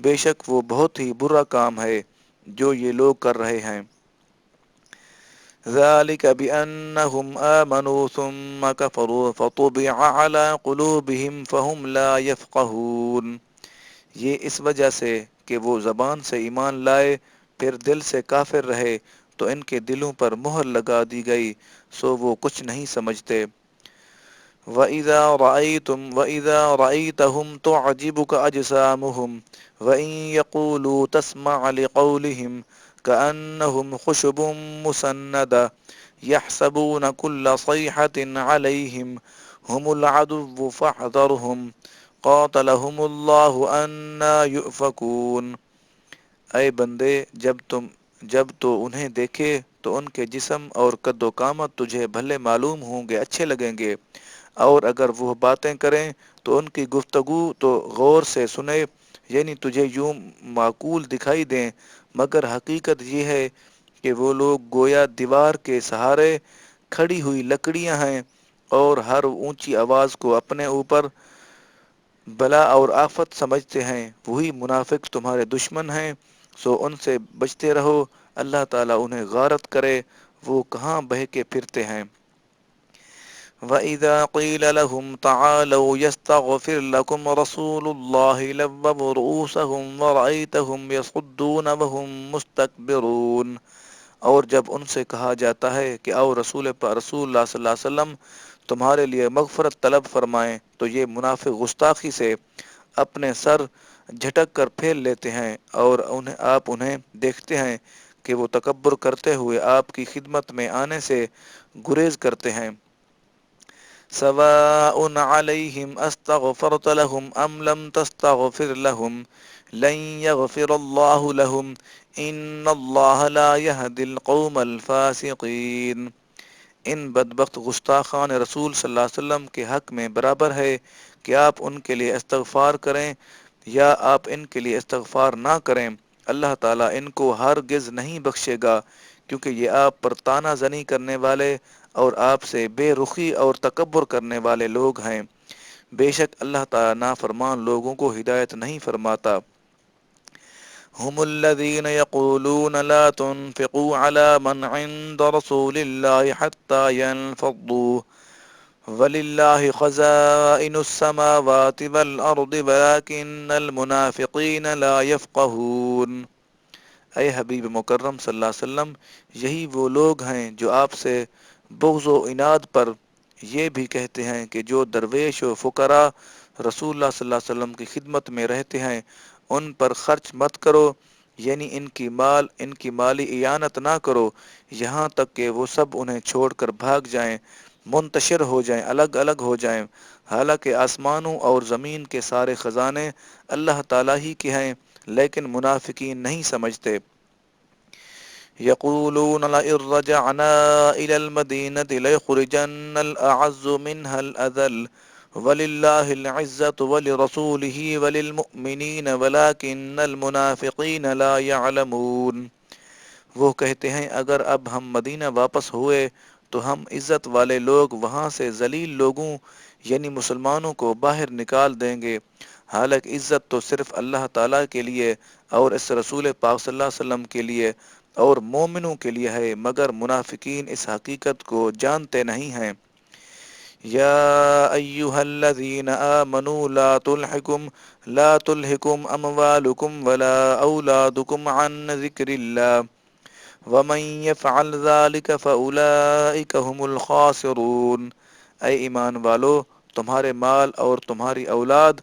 بے شک وہ بہت ہی برا کام ہے جو یہ لوگ کر رہے ہیں۔ ذلك بأنهم آمنوا ثم كفروا فطبع على قلوبهم فهم لا يفقهون۔ یہ اس وجہ سے کہ وہ زبان سے ایمان لائے پھر دل سے کافر رہے تو ان کے دلوں پر مہر لگا دی گئی، سو وہ کچھ نہیں سمجھتے۔ وَإِذَا رَأَيْتَهُمْ تُعْجِبُكَ أَجْسَامُهُمْ وَإِنْ يَقُولُوا تَسْمَعْ لِقَوْلِهِمْ كَأَنَّهُمْ خُشُبٌ مُّسَنَّدَةٌ يَحْسَبُونَ كُلَّ صَيْحَةٍ عَلَيْهِمْ هُمُ الْعَدُوُّ فَاحْذَرْهُمْ قَاتَلَهُمُ اللَّهُ أَنَّىٰ يُؤْفَكُونَ۔ اے بندے، جب تو انہیں دیکھے تو ان کے جسم اور قد و قامت تجھے بھلے معلوم ہوں گے، اچھے لگیں گے، اور اگر وہ باتیں کریں تو ان کی گفتگو تو غور سے سنے، یعنی تجھے یوں معقول دکھائی دیں، مگر حقیقت یہ ہے کہ وہ لوگ گویا دیوار کے سہارے کھڑی ہوئی لکڑیاں ہیں، اور ہر اونچی آواز کو اپنے اوپر بلا اور آفت سمجھتے ہیں۔ وہی منافق تمہارے دشمن ہیں، سو ان سے بچتے رہو، اللہ تعالیٰ انہیں غارت کرے، وہ کہاں بہکے پھرتے ہیں۔ وَإِذَا قِيلَ لَهُمْ تَعَالَوْا يَسْتَغْفِرْ لَكُمْ رَسُولُ اللَّهِ لَوَّوْا رُءُوسَهُمْ وَرَأَيْتَهُمْ يَصُدُّونَ وَهُمْ مُسْتَكْبِرُونَ۔ اور جب ان سے کہا جاتا ہے کہ آؤ رسول اللہ صلی اللہ علیہ وسلم تمہارے لیے مغفرت طلب فرمائیں، تو یہ منافق گستاخی سے اپنے سر جھٹک کر پھیر لیتے ہیں، اور آپ انہیں دیکھتے ہیں کہ وہ تکبر کرتے ہوئے آپ کی خدمت میں آنے سے گریز کرتے ہیں۔ سواء علیہم استغفرت لہم ام لم تستغفر لہم لن یغفر اللہ لہم ان اللہ لا یہدی القوم الفاسقین۔ ان بدبخت گستاخان رسول صلی اللہ علیہ وسلم کے حق میں برابر ہے کہ آپ ان کے لیے استغفار کریں یا آپ ان کے لیے استغفار نہ کریں، اللہ تعالیٰ ان کو ہرگز نہیں بخشے گا، کیونکہ یہ آپ پر طعنہ زنی کرنے والے اور آپ سے بے رخی اور تکبر کرنے والے لوگ ہیں۔ بے شک اللہ تعالیٰ نافرمان لوگوں کو ہدایت نہیں فرماتا۔ هم الذين يقولون لا تنفقوا على من عند رسول الله حتى ينفضوا وَلِلَّهِ خَزَائِنُ السَّمَاوَاتِ وَالْأَرْضِ وَلَكِنَّ الْمُنَافِقِينَ لَا يَفْقَهُونَ۔ اے حبیب مکرم صلی اللہ علیہ وسلم، یہی وہ لوگ ہیں جو آپ سے بغض و عناد پر یہ بھی کہتے ہیں کہ جو درویش و فقراء رسول اللہ صلی اللہ علیہ وسلم کی خدمت میں رہتے ہیں ان پر خرچ مت کرو، یعنی ان کی مالی اعانت نہ کرو، یہاں تک کہ وہ سب انہیں چھوڑ کر بھاگ جائیں، منتشر ہو جائیں، الگ الگ ہو جائیں، حالانکہ آسمانوں اور زمین کے سارے خزانے اللہ تعالیٰ ہی کے ہیں، لیکن منافقین نہیں سمجھتے۔ یقولون لئن رجعنا إلى المدینة ليخرجن الأعز منها الأذل وللہ العزة ولرسوله وللمؤمنین ولكن المنافقین لا يعلمون۔ وہ کہتے ہیں اگر اب ہم مدینہ واپس ہوئے تو ہم عزت والے لوگ وہاں سے ذلیل لوگوں یعنی مسلمانوں کو باہر نکال دیں گے، حالانکہ عزت تو صرف اللہ تعالیٰ کے لیے اور اس رسول پاک صلی اللہ علیہ وسلم کے لیے اور مومنوں کے لیے ہے، مگر منافقین اس حقیقت کو جانتے نہیں ہیں۔ یا ایہا الذین آمنوا لا تلہکم اموالکم ولا اولادکم عن ذکر اللہ ومن يفعل ذلك فأولئك هم الخاسرون۔ اے ایمان والو، تمہارے مال اور تمہاری اولاد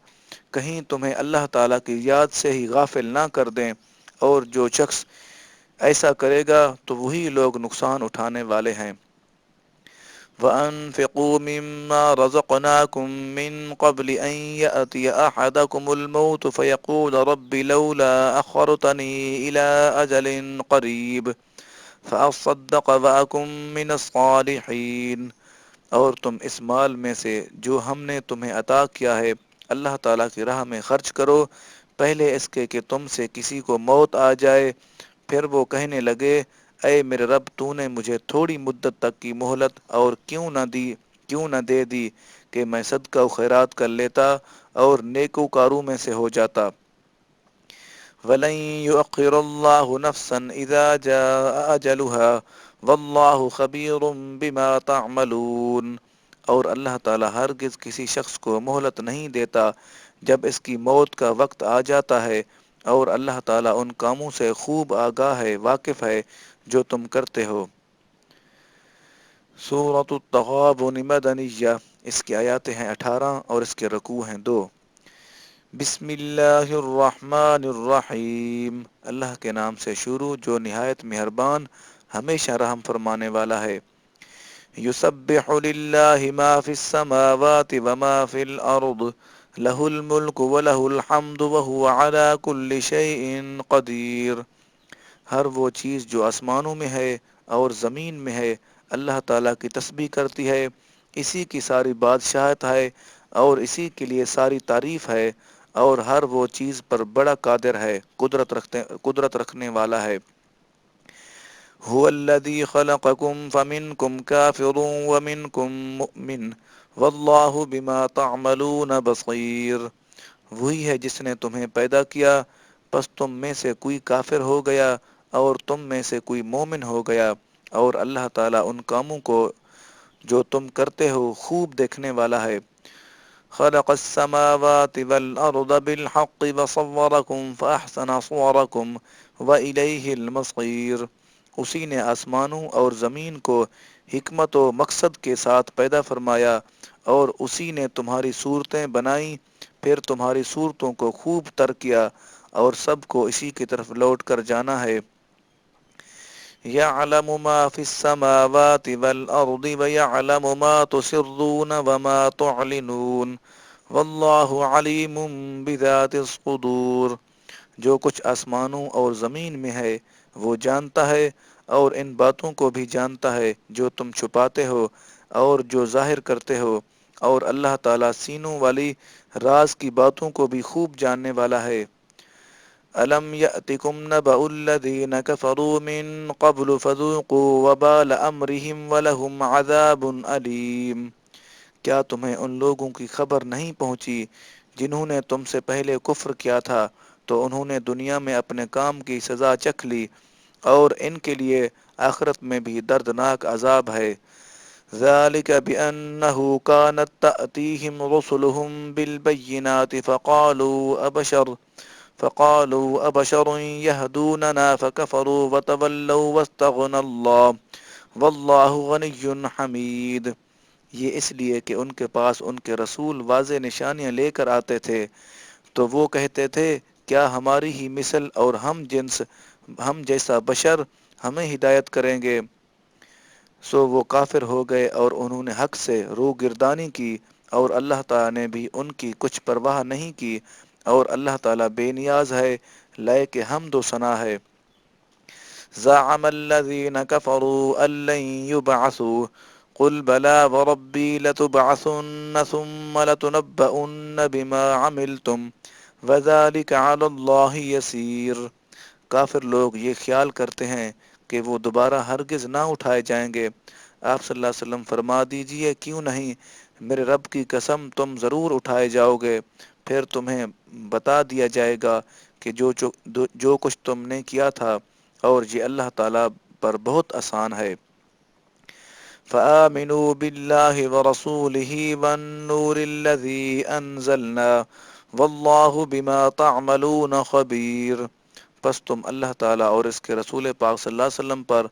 کہیں تمہیں اللہ تعالیٰ کی یاد سے ہی غافل نہ کر دیں، اور جو شخص ایسا کرے گا تو وہی لوگ نقصان اٹھانے والے ہیں۔ وَأَنفِقُوا مِمَّا رَزَقْنَاكُم مِّن قَبْلِ أَن يَأْتِيَ أَحَدَكُمُ الْمَوْتُ فَيَقُولَ رَبِّ لَوْلَا أَخَّرْتَنِي إِلَىٰ أَجَلٍ قَرِيبٍ فَأَصَّدَّقَ وَأَكُن مِّنَ الصَّالِحِينَ۔ اور تم اس مال میں سے جو ہم نے تمہیں عطا کیا ہے اللہ تعالیٰ کی راہ میں خرچ کرو، پہلے اس کے کہ تم سے کسی کو موت آ جائے، پھر وہ کہنے لگے اے میرے رب، تو نے مجھے تھوڑی مدت تک کی مہلت اور کیوں نہ دے دی کہ میں صدقہ و خیرات کر لیتا اور نیکوکاروں میں سے ہو جاتا۔ وَلَن يُؤَخِّرَ اللَّهُ نَفْسًا إِذَا جَاءَ أَجَلُهَا وَاللَّهُ خَبِيرٌ بِمَا تَعْمَلُونَ۔ اور اللہ تعالیٰ ہرگز کسی شخص کو مہلت نہیں دیتا جب اس کی موت کا وقت آ جاتا ہے، اور اللہ تعالیٰ ان کاموں سے خوب آگاہ ہے، واقف ہے جو تم کرتے ہو۔ سورۃ التغابن مدنیہ، اس کی آیات ہیں 18 اور اس کے رکوع ہیں 2۔ بسم اللہ الرحمن الرحیم، اللہ کے نام سے شروع جو نہایت مہربان ہمیشہ رحم فرمانے والا ہے۔ یسبح للہ ما فی السماوات وما فی الارض لہ الملک ولہ الحمد وہو علی کل شیء قدیر۔ ہر وہ چیز جو آسمانوں میں ہے اور زمین میں ہے اللہ تعالیٰ کی تسبیح کرتی ہے، اسی کی ساری بادشاہت ہے اور اسی کے لیے ساری تعریف ہے، اور ہر وہ چیز پر بڑا قادر ہے، قدرت رکھنے والا ہے۔ هو الذی خلقکم فمنکم کافر ومنکم مؤمن واللہ بما تعملون بصیر۔ وہی ہے جس نے تمہیں پیدا کیا، پس تم میں سے کوئی کافر ہو گیا اور تم میں سے کوئی مومن ہو گیا، اور اللہ تعالیٰ ان کاموں کو جو تم کرتے ہو خوب دیکھنے والا ہے۔ خلق السماوات والأرض بالحق وصوركم فأحسن صوركم وإليه المصير۔ اسی نے آسمانوں اور زمین کو حکمت و مقصد کے ساتھ پیدا فرمایا، اور اسی نے تمہاری صورتیں بنائیں، پھر تمہاری صورتوں کو خوب تر کیا، اور سب کو اسی کی طرف لوٹ کر جانا ہے۔ يَعْلَمُ مَا فِي السَّمَاوَاتِ وَالْأَرْضِ وَيَعْلَمُ مَا تُسِرُّونَ وَمَا تُعْلِنُونَ وَاللَّهُ عَلِيمٌ بِذَاتِ الصُّدُورِ۔ جو کچھ آسمانوں اور زمین میں ہے وہ جانتا ہے، اور ان باتوں کو بھی جانتا ہے جو تم چھپاتے ہو اور جو ظاہر کرتے ہو، اور اللہ تعالیٰ سینوں والی راز کی باتوں کو بھی خوب جاننے والا ہے۔ أَلَمْ يَأْتِكُمْ نَبَأُ الَّذِينَ كَفَرُوا مِن قَبْلُ فَذُوقُوا وَبَالَ أَمْرِهِمْ وَلَهُمْ عَذَابٌ أَلِيمٌ۔ کیا تمہیں ان لوگوں کی خبر نہیں پہنچی جنہوں نے تم سے پہلے کفر کیا تھا، تو انہوں نے دنیا میں اپنے کام کی سزا چکھ لی، اور ان کے لیے آخرت میں بھی دردناک عذاب ہے۔ ذَلِكَ بِأَنَّهُ كَانَتْ تَأْتِيهِمْ رُسُلُهُم بِالْبَيِّنَاتِ فقالوا أبشر يهدوننا فكفروا وتولوا واستغنى الله والله غني حميد۔ یہ اس لیے کہ ان کے پاس ان کے رسول واضح نشانیاں لے کر آتے تھے، تو وہ کہتے تھے کیا ہماری ہی مثل اور ہم جیسا بشر ہمیں ہدایت کریں گے؟ سو وہ کافر ہو گئے اور انہوں نے حق سے روگردانی کی، اور اللہ تعالیٰ نے بھی ان کی کچھ پرواہ نہیں کی، اور اللہ تعالیٰ بے نیاز ہے، لائق حمد و ثنا ہے۔ زعم الذين كفروا أن لن يبعثوا قل بلى وربي لتبعثن ثم لتنبؤن بما عملتم وذلك على الله يسير۔ کافر لوگ یہ خیال کرتے ہیں کہ وہ دوبارہ ہرگز نہ اٹھائے جائیں گے۔ آپ صلی اللہ علیہ وسلم فرما دیجئے کیوں نہیں، میرے رب کی قسم تم ضرور اٹھائے جاؤ گے، پھر تمہیں بتا دیا جائے گا کہ جو کچھ تم نے کیا تھا، اور یہ اللہ تعالیٰ پر بہت آسان ہے۔ فآمنوا بالله ورسوله والنور الذي أنزلنا والله بما تعملون خبير۔ پس تم اللہ تعالیٰ اور اس کے رسول پاک صلی اللہ علیہ وسلم پر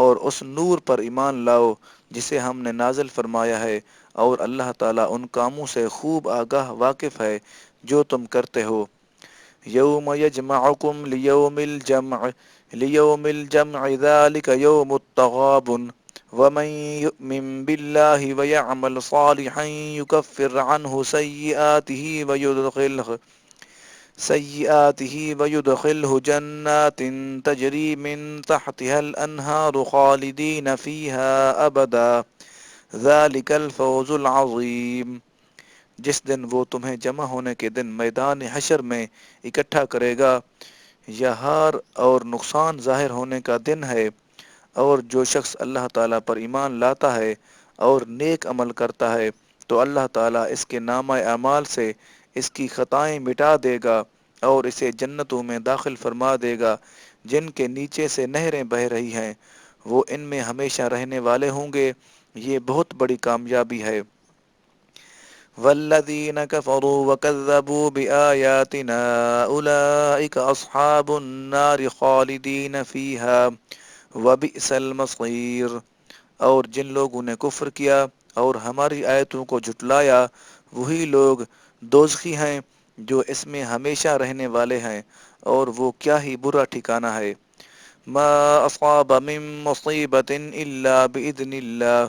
اور اس نور پر ایمان لاؤ جسے ہم نے نازل فرمایا ہے، اور اللہ تعالیٰ ان کاموں سے خوب آگاہ واقف ہے جو تم کرتے ہو۔ یوم یجمعکم لیوم الجمع ذلك یوم التغابن ومن يؤمن بالله ويعمل صالحا يكفر عنه سيئاته جنات تجري من تحتها الأنهار خالدين فيها أبدا ذلك الفوز العظیم۔ جس دن وہ تمہیں جمع ہونے کے دن میدان حشر میں اکٹھا کرے گا، یہ ہار اور نقصان ظاہر ہونے کا دن ہے، اور جو شخص اللہ تعالیٰ پر ایمان لاتا ہے اور نیک عمل کرتا ہے تو اللہ تعالیٰ اس کے نامہ اعمال سے اس کی خطائیں مٹا دے گا اور اسے جنتوں میں داخل فرما دے گا جن کے نیچے سے نہریں بہہ رہی ہیں، وہ ان میں ہمیشہ رہنے والے ہوں گے۔ یہ بہت بڑی کامیابی ہے۔ والذین کفروا وکذبوا بآیاتنا اولئک اصحاب النار خالدین فیہا وبئس المصیر۔ اور جن لوگوں نے کفر کیا اور ہماری آیتوں کو جھٹلایا وہی لوگ دوزخی ہیں جو اس میں ہمیشہ رہنے والے ہیں، اور وہ کیا ہی برا ٹھکانہ ہے۔ ما اصاب من مصیبت الا باذن اللہ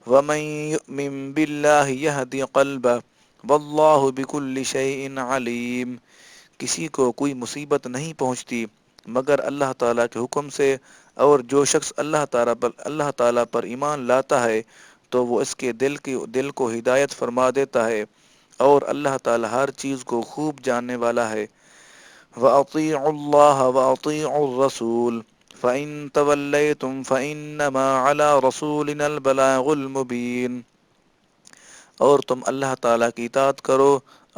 ومن یؤمن باللہ یہد قلبہ واللہ بکل شیء علیم۔ کسی کو کوئی مصیبت نہیں پہنچتی مگر اللہ تعالیٰ کے حکم سے، اور جو شخص اللہ تعالیٰ پر ایمان لاتا ہے تو وہ اس کے دل کو ہدایت فرما دیتا ہے، اور اللہ تعالیٰ ہر چیز کو خوب جاننے والا ہے۔ وَأَطِيعُوا اللَّهَ وَأَطِيعُوا الرَّسُولَ فَإِن تَوَلَّيْتُمْ فَإِنَّمَا عَلَى رَسُولِنَا الْبَلَاغُ الْمُبِينُ۔ اور تم اللہ تعالیٰ کی اطاعت کرو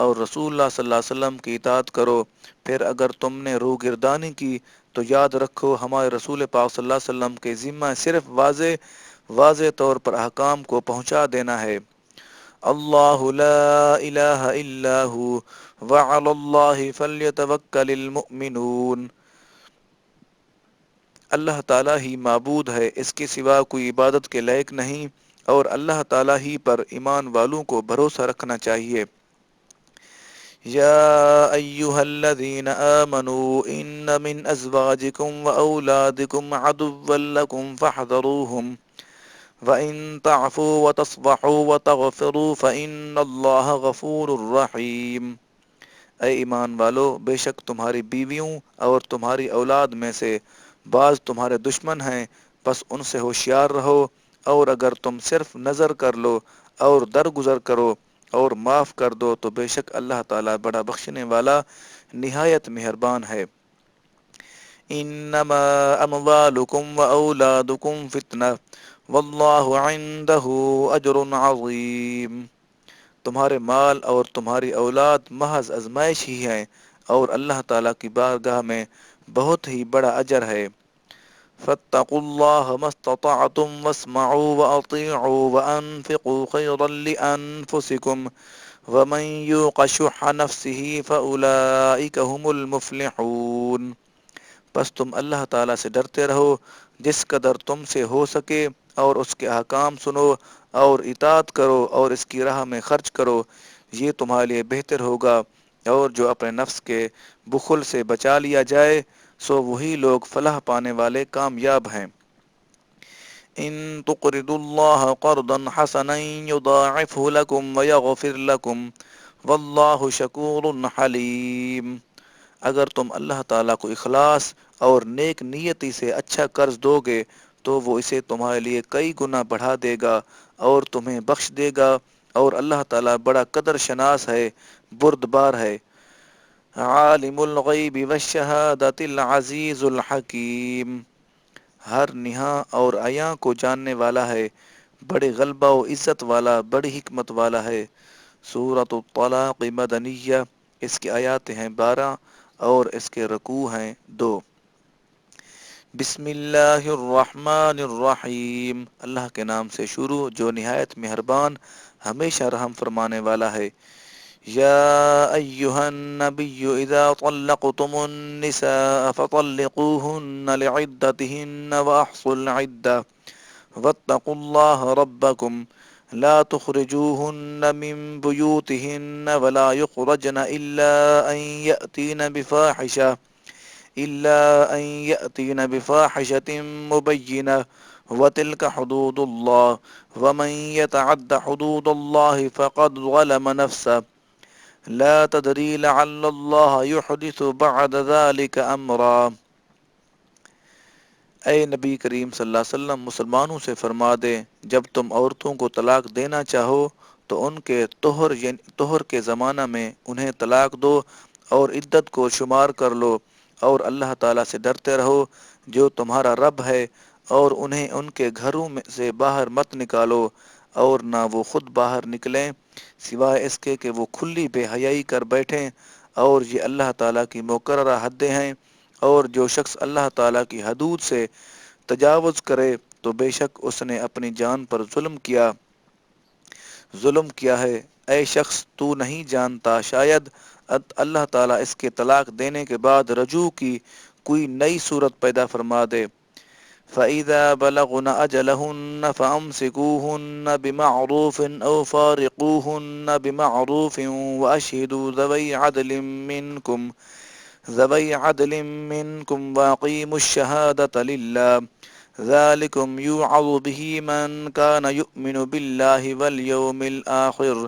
اور رسول اللہ صلی اللہ علیہ وسلم کی اطاعت کرو، پھر اگر تم نے روگردانی کی تو یاد رکھو ہمارے رسول پاک صلی اللہ علیہ وسلم کے ذمہ صرف واضح طور پر احکام کو پہنچا دینا ہے۔ اللہ لا الہ الا ہو وعلی اللہ فلیتوکل المؤمنون۔ اللہ تعالیٰ ہی معبود ہے، اس کے سوا کوئی عبادت کے لائق نہیں، اور اللہ تعالیٰ ہی پر ایمان والوں کو بھروسہ رکھنا چاہیے۔ یا ایہا الذین آمنوا ان من ازواجکم واولادکم عدوا لکم فاحذروہم وَإِن تَعْفُوا وَتَصْفَحُوا وَتَغْفِرُوا فَإِنَّ اللَّهَ غَفُورٌ رَّحِيمٌ۔ اے ایمان والو، بے شک تمہاری بیویوں اور تمہاری اولاد میں سے بعض تمہارے دشمن ہیں، پس ان سے ہوشیار رہو، اور اگر تم صرف نظر کر لو اور درگزر کرو اور معاف کر دو تو بے شک اللہ تعالیٰ بڑا بخشنے والا نہایت مہربان ہے۔ انما اموالکم واولادکم فتنہ واللہ عندہ اجر عظیم۔ تمہارے مال اور تمہاری اولاد محض ازمائش ہی ہیں، اور اللہ تعالیٰ کی بارگاہ میں بہت ہی بڑا اجر ہے۔ فاتقوا اللہ ما استطعتم واسمعوا واطیعوا وانفقوا خیرا لانفسکم ومن یوق شح نفسہ فاولئک هم المفلحون۔ پس تم اللہ تعالیٰ سے ڈرتے رہو جس قدر تم سے ہو سکے، اور اس کے احکام سنو اور اطاعت کرو اور اس کی راہ میں خرچ کرو، یہ تمہارے لیے بہتر ہوگا۔ اور جو اپنے نفس کے بخل سے بچا لیا جائے سو وہی لوگ فلاح پانے والے کامیاب ہیں۔ ان تقرضوا اللہ قرضا حسنا یضاعفه لکم ویغفر لکم واللہ شکور حلیم۔ اگر تم اللہ تعالیٰ کو اخلاص اور نیک نیتی سے اچھا قرض دو گے تو وہ اسے تمہارے لیے کئی گنا بڑھا دے گا اور تمہیں بخش دے گا، اور اللہ تعالیٰ بڑا قدر شناس ہے، بردبار ہے۔ عالم الغیب والشہادۃ العزیز الحکیم۔ ہر نہاں اور عیاں کو جاننے والا ہے، بڑے غلبہ و عزت والا، بڑی حکمت والا ہے۔ سورۃ الطلاق مدنیہ، اس کی آیات ہیں 12 اور اس کے رکوع ہیں 2۔ بسم اللہ الرحمن الرحیم، اللہ کے نام سے شروع جو نہایت مہربان ہمیشہ رحم فرمانے والا ہے۔ يا أيها النبي إذا طلقتم النساء فطلقوهن لعدتهن وأحصوا العدة واتقوا الله ربكم لا تخرجوهن من بيوتهن ولا يخرجن إلا أن يأتين بفاحشة مبينة وتلك حدود الله ومن يتعد حدود الله فقد ظلم نفسه لا تدري لعل الله يحدث بعد ذلك أمرا۔ اے نبی کریم صلی اللہ علیہ وسلم مسلمانوں سے فرما دے، جب تم عورتوں کو طلاق دینا چاہو تو ان کے طہر کے زمانہ میں انہیں طلاق دو اور عدت کو شمار کر لو، اور اللہ تعالیٰ سے ڈرتے رہو جو تمہارا رب ہے، اور انہیں ان کے گھروں میں سے باہر مت نکالو، اور نہ وہ خود باہر نکلیں سوائے اس کے کہ وہ کھلی بے حیائی کر بیٹھیں، اور یہ اللہ تعالیٰ کی مقررہ حدیں ہیں، اور جو شخص اللہ تعالیٰ کی حدود سے تجاوز کرے تو بے شک اس نے اپنی جان پر ظلم کیا ہے۔ اے شخص تو نہیں جانتا شاید اللہ تعالیٰ اس کے طلاق دینے کے بعد رجوع کی کوئی نئی صورت پیدا فرما دے۔ فَإِذَا بَلَغْنَ أَجَلَهُنَّ فَأَمْسِكُوهُنَّ بِمَعْرُوفٍ أَوْ فَارِقُوهُنَّ بِمَعْرُوفٍ وَأَشْهِدُوا ذوي عدل منكم وأقيموا الشهادة لله ذلكم يوعظ به من كان يؤمن بالله واليوم الآخر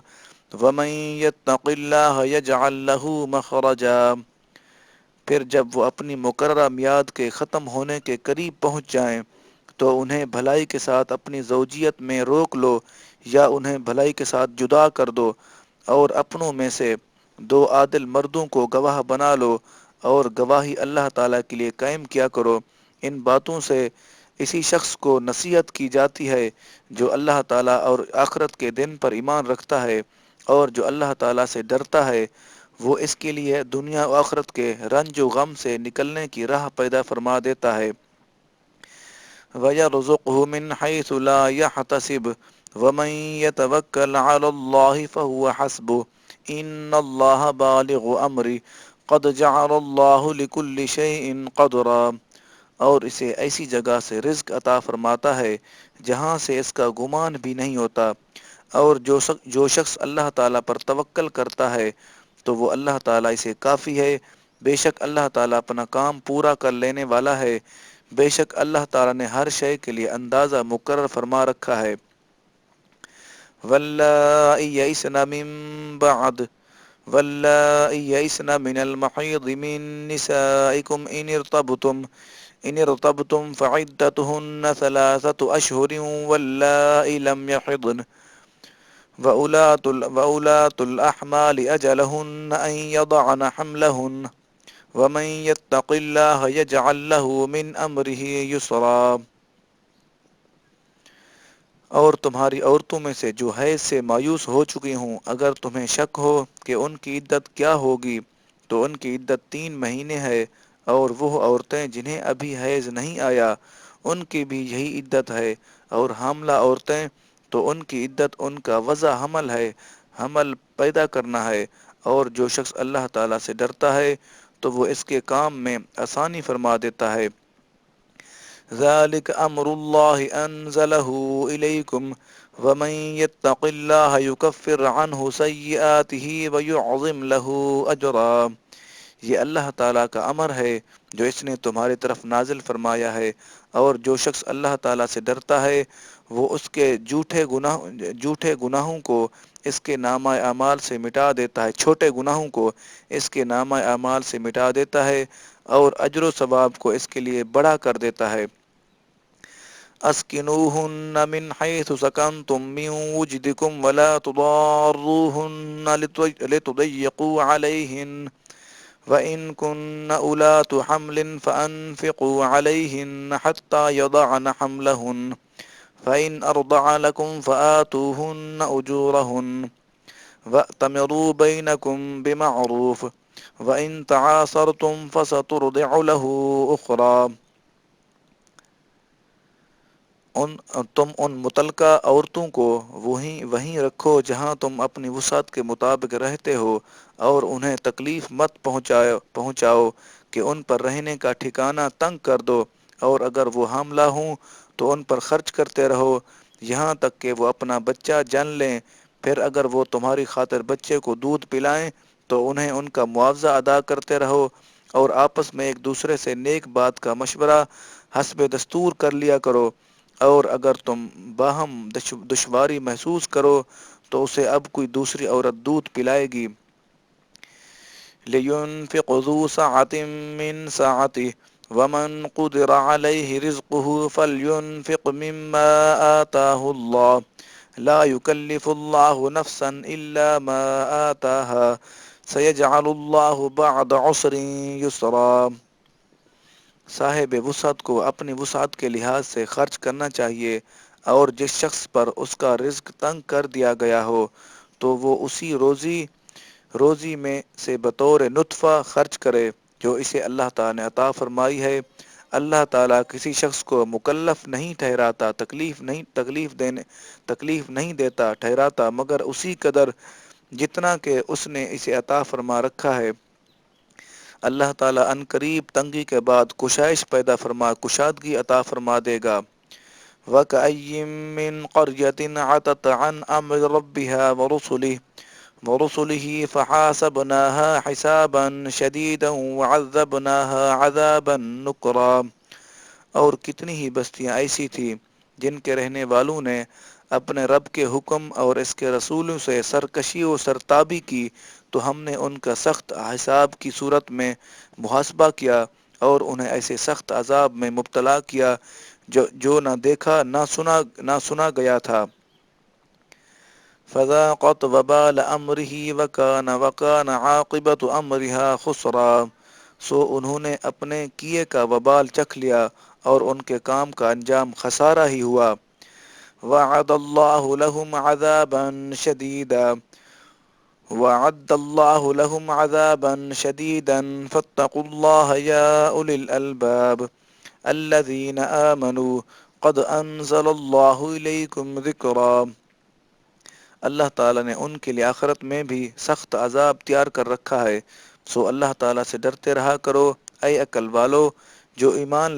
ومن يتق الله يجعل له مخرجا۔ پھر جب وہ اپنی مقررہ میعاد کے ختم ہونے کے قریب پہنچ جائیں تو انہیں بھلائی کے ساتھ اپنی زوجیت میں روک لو یا انہیں بھلائی کے ساتھ جدا کر دو، اور اپنوں میں سے دو عادل مردوں کو گواہ بنا لو، اور گواہی اللہ تعالیٰ کے لیے قائم کیا کرو۔ ان باتوں سے اسی شخص کو نصیحت کی جاتی ہے جو اللہ تعالیٰ اور آخرت کے دن پر ایمان رکھتا ہے، اور جو اللہ تعالیٰ سے ڈرتا ہے وہ اس کے لیے دنیا و آخرت کے رنج و غم سے نکلنے کی راہ پیدا فرما دیتا ہے۔ وَيَرْزُقْهُ مِنْ حَيْثُ لَا يَحْتَسِبُ وَمَنْ يَتَوَكَّلْ عَلَى اللَّهِ فَهُوَ حَسْبُهُ إِنَّ اللَّهَ بَالِغُ أَمْرِهِ قَدْ جَعَلَ اللَّهُ لِكُلِّ شَيْءٍ قَدْرًا، اور اسے ایسی جگہ سے رزق عطا فرماتا ہے جہاں سے اس کا گمان بھی نہیں ہوتا، اور جو شخص اللہ تعالیٰ پر توکل کرتا ہے تو وہ اللہ تعالیٰ اسے کافی ہے۔ بے شک اللہ تعالیٰ اپنا کام پورا کر لینے والا ہے، بے شک اللہ تعالیٰ نے ہر شے کے لیے اندازہ مقرر فرما رکھا ہے۔ واللائي يئسن من المحيض من نسائكم إن ارتبتم فعدتهن 3 أشهر واللائي لم يحضن وأولاة الأحمال أجلهن أن يضعن حملهن ومن يتق الله يجعل له من أمره يسرا۔ اور تمہاری عورتوں میں سے جو حیض سے مایوس ہو چکی ہوں، اگر تمہیں شک ہو کہ ان کی عدت کیا ہوگی تو ان کی عدت 3 مہینے ہے، اور وہ عورتیں جنہیں ابھی حیض نہیں آیا ان کی بھی یہی عدت ہے، اور حاملہ عورتیں تو ان کی عدت ان کا وضع حمل ہے، حمل پیدا کرنا ہے، اور جو شخص اللہ تعالیٰ سے ڈرتا ہے تو وہ اس کے کام میں آسانی فرما دیتا ہے۔ ذلك امر الله انزله اليكم ومن يتق الله يكفر عنه سيئاته ويعظم له اجرا۔ یہ اللہ تعالیٰ کا امر ہے جو اس نے تمہاری طرف نازل فرمایا ہے، اور جو شخص اللہ تعالیٰ سے ڈرتا ہے وہ اس کے جھوٹے گناہوں کو اس کے نامہ اعمال سے مٹا دیتا ہے، چھوٹے گناہوں کو اس کے نامہ اعمال سے مٹا دیتا ہے، اور اجر و ثواب کو اس کے لیے بڑا کر دیتا ہے۔ اسکنوہن من حیث سکنتم من وجدکم ولا تضاروہن لتضیقوا علیہن وَإِن كُنَّ أُولَاتُ حَمْلٍ فَأَنفِقُوا عَلَيْهِنَّ حَتَّى يَضَعْنَ حَمْلَهُنَّ فَإِنْ أَرْضَعْنَ لَكُمْ فَآتُوهُنَّ أُجُورَهُنَّ وَأْتَمِرُوا بَيْنَكُمْ بِمَعْرُوفٍ وَإِنْ تَعَاسَرْتُمْ فَسَتُرْضِعُ لَهُ أُخْرَى۔ ان تم ان متعلقہ عورتوں کو وہیں رکھو جہاں تم اپنی وسعت کے مطابق رہتے ہو، اور انہیں تکلیف مت پہنچاؤ کہ ان پر رہنے کا ٹھکانہ تنگ کر دو، اور اگر وہ حاملہ ہوں تو ان پر خرچ کرتے رہو یہاں تک کہ وہ اپنا بچہ جن لیں۔ پھر اگر وہ تمہاری خاطر بچے کو دودھ پلائیں تو انہیں ان کا معاوضہ ادا کرتے رہو، اور آپس میں ایک دوسرے سے نیک بات کا مشورہ حسب دستور کر لیا کرو، اور اگر تم باہم دشواری محسوس کرو تو اسے اب کوئی دوسری عورت دودھ پلائے گی۔ لِيُنْفِقْ ذُو سَعَةٍ مِّن سَعَتِهِ وَمَنْ قُدِرَ عَلَيْهِ رِزْقُهُ فَلْيُنْفِقْ مِمَّا آتَاهُ اللَّهُ لَا يُكَلِّفُ اللَّهُ نَفْسًا إِلَّا مَا آتَاهَا سَيَجْعَلُ اللَّهُ بَعْدَ عُسْرٍ يُسْرًا۔ صاحب وسعت کو اپنی وسعت کے لحاظ سے خرچ کرنا چاہیے، اور جس شخص پر اس کا رزق تنگ کر دیا گیا ہو تو وہ اسی روزی میں سے بطور نطفہ خرچ کرے جو اسے اللہ تعالیٰ نے عطا فرمائی ہے۔ اللہ تعالیٰ کسی شخص کو مکلف نہیں ٹھہراتا، تکلیف نہیں دیتا ٹھہراتا، مگر اسی قدر جتنا کہ اس نے اسے عطا فرما رکھا ہے۔ اللہ تعالیٰ عنقریب تنگی کے بعد کشادگی عطا فرما دے گا۔ وَكَأَيٍّ مِّن قَرْيَةٍ عَتَتْ عَنْ أَمْرِ رَبِّهَا وَرُسُلِهِ فَحَاسَبْنَاهَا حِسَابًا شَدِيدًا وَعَذَّبْنَاهَا عَذَابًا نُكْرًا۔ اور کتنی ہی بستیاں ایسی تھیں جن کے رہنے والوں نے اپنے رب کے حکم اور اس کے رسولوں سے سرکشی و سرتابی کی تو ہم نے ان کا سخت حساب کی صورت میں محاسبہ کیا، اور انہیں ایسے سخت عذاب میں مبتلا کیا جو نہ دیکھا نہ سنا گیا تھا۔ فَذَاقَتْ وَبَالَ أَمْرِهِ وَكَانَ عَاقِبَةُ أَمْرِهَا خُسْرًا۔ سو انہوں نے اپنے کیے کا وبال چکھ لیا، اور ان کے کام کا انجام خسارہ ہی ہوا۔ وَعَدَ اللَّهُ لَهُمْ عَذَابًا شَدِيدًا فَاتَّقُوا اللَّهَ يَا أُولِي الْأَلْبَابِ الَّذِينَ آمَنُوا قَدْ أَنزَلَ اللَّهُ إِلَيْكُمْ ذِكْرًا۔ اللہ تعالیٰ نے ان کے لیے آخرت میں بھی سخت عذاب تیار کر رکھا ہے، سو اللہ تعالیٰ سے ڈرتے رہا کرو اے عقل والو جو ایمان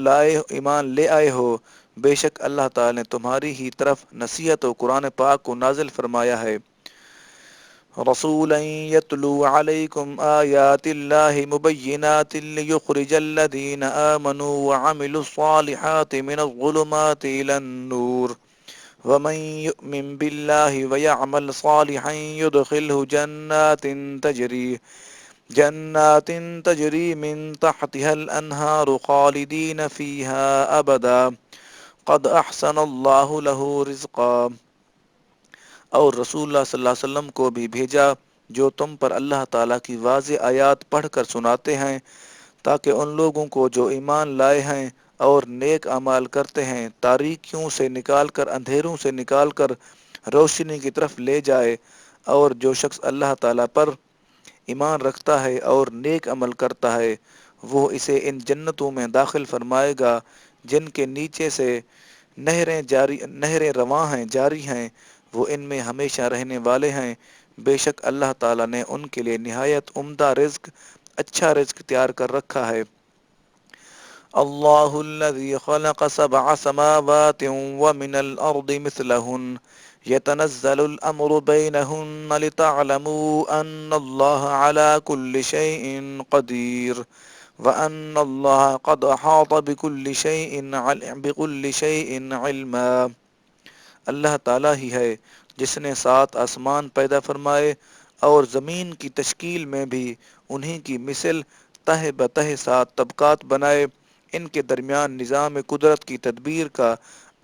لے آئے ہو۔ بے شک اللہ تعالیٰ نے تمہاری ہی طرف نصیحت و قرآن پاک کو نازل فرمایا ہے۔ رسولا يتلو عليكم آيات الله مبينات ليخرج الذين آمنوا وعملوا الصالحات من الظلمات إلى النور ومن يؤمن بالله ويعمل صالحا يدخله جنات تجري من تحتها الأنهار خالدين فيها أبدا قد أحسن الله له رزقا۔ اور رسول اللہ صلی اللہ علیہ وسلم کو بھی بھیجا جو تم پر اللہ تعالیٰ کی واضح آیات پڑھ کر سناتے ہیں، تاکہ ان لوگوں کو جو ایمان لائے ہیں اور نیک اعمال کرتے ہیں تاریکیوں سے نکال کر، اندھیروں سے نکال کر روشنی کی طرف لے جائے۔ اور جو شخص اللہ تعالیٰ پر ایمان رکھتا ہے اور نیک عمل کرتا ہے وہ اسے ان جنتوں میں داخل فرمائے گا جن کے نیچے سے نہریں رواں ہیں، جاری ہیں، وہ ان میں ہمیشہ رہنے والے ہیں۔ بے شک اللہ تعالیٰ نے ان کے لیے نہایت عمدہ رزق، اچھا رزق تیار کر رکھا ہے۔ اللہ الذی خلق سبع سماوات ومن الارض مثلہن يتنزل الامر بینہن لتعلموا ان اللہ علی کل شیء قدیر وان اللہ قد احاط بكل شیء علما۔ اللہ تعالیٰ ہی ہے جس نے 7 آسمان پیدا فرمائے اور زمین کی تشکیل میں بھی انہی کی مثل تہ بتہ 7 طبقات بنائے۔ ان کے درمیان نظام قدرت کی تدبیر کا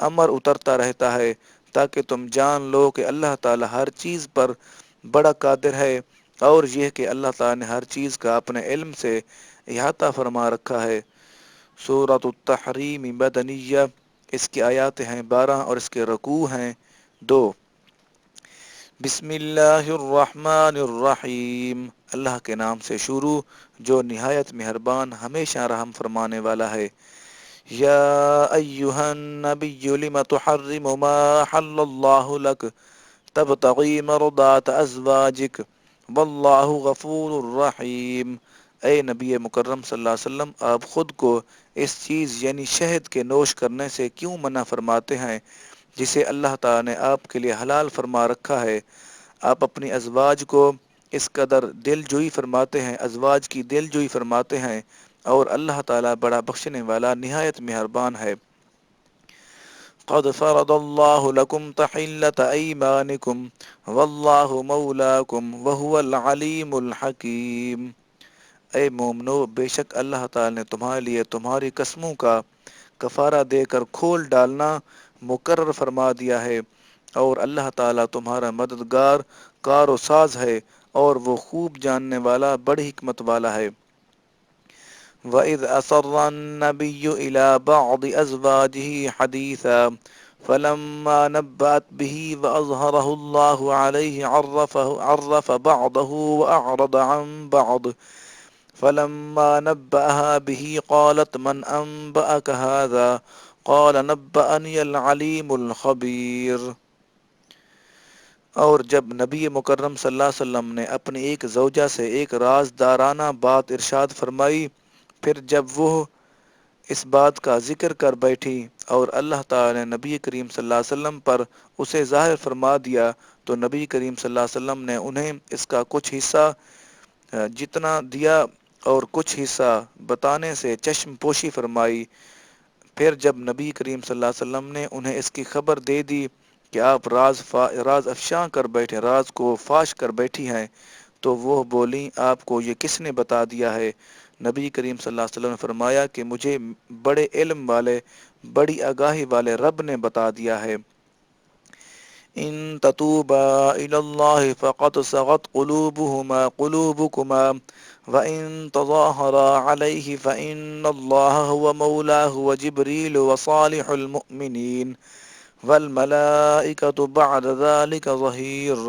امر اترتا رہتا ہے تاکہ تم جان لو کہ اللہ تعالیٰ ہر چیز پر بڑا قادر ہے، اور یہ کہ اللہ تعالیٰ نے ہر چیز کا اپنے علم سے احاطہ فرما رکھا ہے۔ سورۃ التحریم مدنیہ، اس کی آیات ہیں 12 اور اس کے رکوع ہیں 2۔ بسم اللہ الرحمن الرحیم، اللہ کے نام سے شروع جو نہایت مہربان ہمیشہ رحم فرمانے والا ہے۔ یا ایہا النبی لم تحرم ما حل اللہ لک تبتغی مرضات ازواجک واللہ غفور الرحیم۔ اے نبی مکرم صلی اللہ علیہ وسلم، آپ خود کو اس چیز یعنی شہد کے نوش کرنے سے کیوں منع فرماتے ہیں جسے اللہ تعالی نے آپ کے لیے حلال فرما رکھا ہے؟ آپ اپنی ازواج کو اس قدر دل جوئی فرماتے ہیں، ازواج کی دل جوئی فرماتے ہیں، اور اللہ تعالی بڑا بخشنے والا نہایت مہربان ہے۔ قد فرض اللہ لکم تحلۃ ایمانکم واللہ مولاکم وہو العلیم الحکیم۔ اے مومنو، بے شک اللہ تعالی نے تمہارے لیے تمہاری قسموں کا کفارہ دے کر کھول ڈالنا مقرر فرما دیا ہے، اور اللہ تعالی تمہارا مددگار کار و ساز ہے، اور وہ خوب جاننے والا بڑی حکمت والا ہے۔ وَإِذْ أَسَرَّ النَّبِيُّ إِلَى بَعْضِ أَزْوَاجِهِ حَدِيثًا فَلَمَّا نَبَّأَتْ بِهِ وَأَظْهَرَهُ اللَّهُ عَلَيْهِ عَرَّفَ بَعْضَهُ وَأَعْرَضَ عَنْ بَعْضٍ فَلَمَّا نَبَّأَهَا بِهِ قَالَتْ مَنْ أَنْبَأَكَ هَذَا قَالَ نَبَّأَنِيَ الْعَلِيمُ الْخَبِيرُ۔ اور جب نبی مکرم صلی اللہ علیہ وسلم نے اپنی ایک زوجہ سے ایک رازدارانہ بات ارشاد فرمائی، پھر جب وہ اس بات کا ذکر کر بیٹھی اور اللہ تعالی نے نبی کریم صلی اللہ علیہ وسلم پر اسے ظاہر فرما دیا، تو نبی کریم صلی اللہ علیہ وسلم نے انہیں اس کا کچھ حصہ جتنا دیا اور کچھ حصہ بتانے سے چشم پوشی فرمائی۔ پھر جب نبی کریم صلی اللہ علیہ وسلم نے انہیں اس کی خبر دے دی کہ آپ راز افشاں کر بیٹھے، راز کو فاش کر بیٹھی ہیں، تو وہ بولیں آپ کو یہ کس نے بتا دیا ہے؟ نبی کریم صلی اللہ علیہ وسلم نے فرمایا کہ مجھے بڑے علم والے، بڑی آگاہی والے رب نے بتا دیا ہے۔ ان تتوبا الی اللہ فقد صغت قلوبکما وَإِن تَظَاهَرَا عَلَيْهِ فَإِنَّ اللَّهَ هُوَ مَوْلَاهُ وَجِبْرِيلُ وَصَالِحُ الْمُؤْمِنِينَ وَالْمَلَائِكَةُ بَعْدَ ذَلِكَ ظَهِيرٌ۔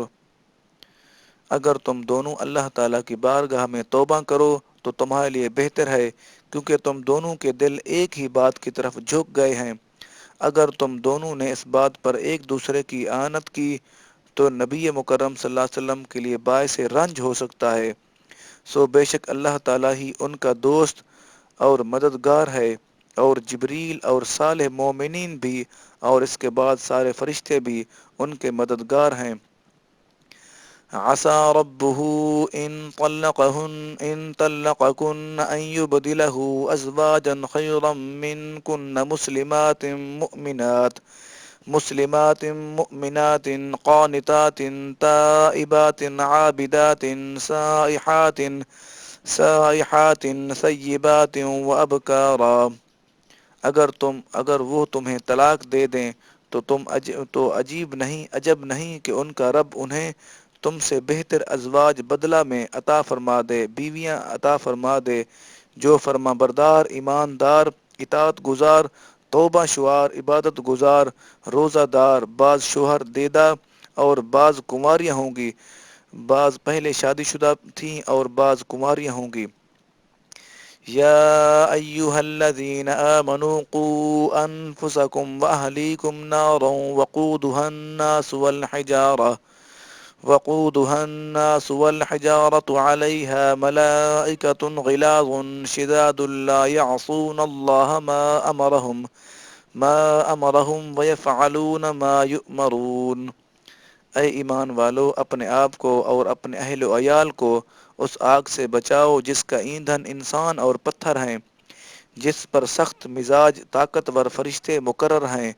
اگر تم دونوں اللہ تعالیٰ کی بارگاہ میں توبہ کرو تو تمہارے لیے بہتر ہے، کیونکہ تم دونوں کے دل ایک ہی بات کی طرف جھک گئے ہیں۔ اگر تم دونوں نے اس بات پر ایک دوسرے کی اعانت کی تو نبی مکرم صلی اللہ علیہ وسلم کے لیے باعث رنج ہو سکتا ہے۔ سو بے شک اللہ تعالیٰ ہی ان کا دوست اور مددگار ہے، اور جبریل اور صالح مومنین بھی، اور اس کے بعد سارے فرشتے بھی ان کے مددگار ہیں۔ عسى ربه إن طلقكن أن يبدله أزواجا خيرا منكن مسلمات قانتات تائبات عابدات سائحات ثیبات وأبکارا۔ اگر وہ تمہیں طلاق دے دیں تو عجب نہیں کہ ان کا رب انہیں تم سے بہتر ازواج بدلہ میں عطا فرما دے، بیویاں عطا فرما دے جو فرما بردار، ایماندار، اطاعت گزار، توبہ شعار، عبادت گزار، روزہ دار، بعض شوہر دیدہ اور بعض کنواریاں ہوں گی، بعض پہلے شادی شدہ تھیں اور بعض کنواریاں ہوں گی۔ یا ایہا الذین آمنوا قوا انفسکم واہلیکم نارا وقودها الناس والحجارة عليها ملائكة غلاظ شداد لا يعصون الله ما أمرهم ويفعلون ما يؤمرون۔ اے ایمان والو، اپنے آپ کو اور اپنے اہل و عیال کو اس آگ سے بچاؤ جس کا ایندھن انسان اور پتھر ہیں، جس پر سخت مزاج طاقتور فرشتے مقرر ہیں،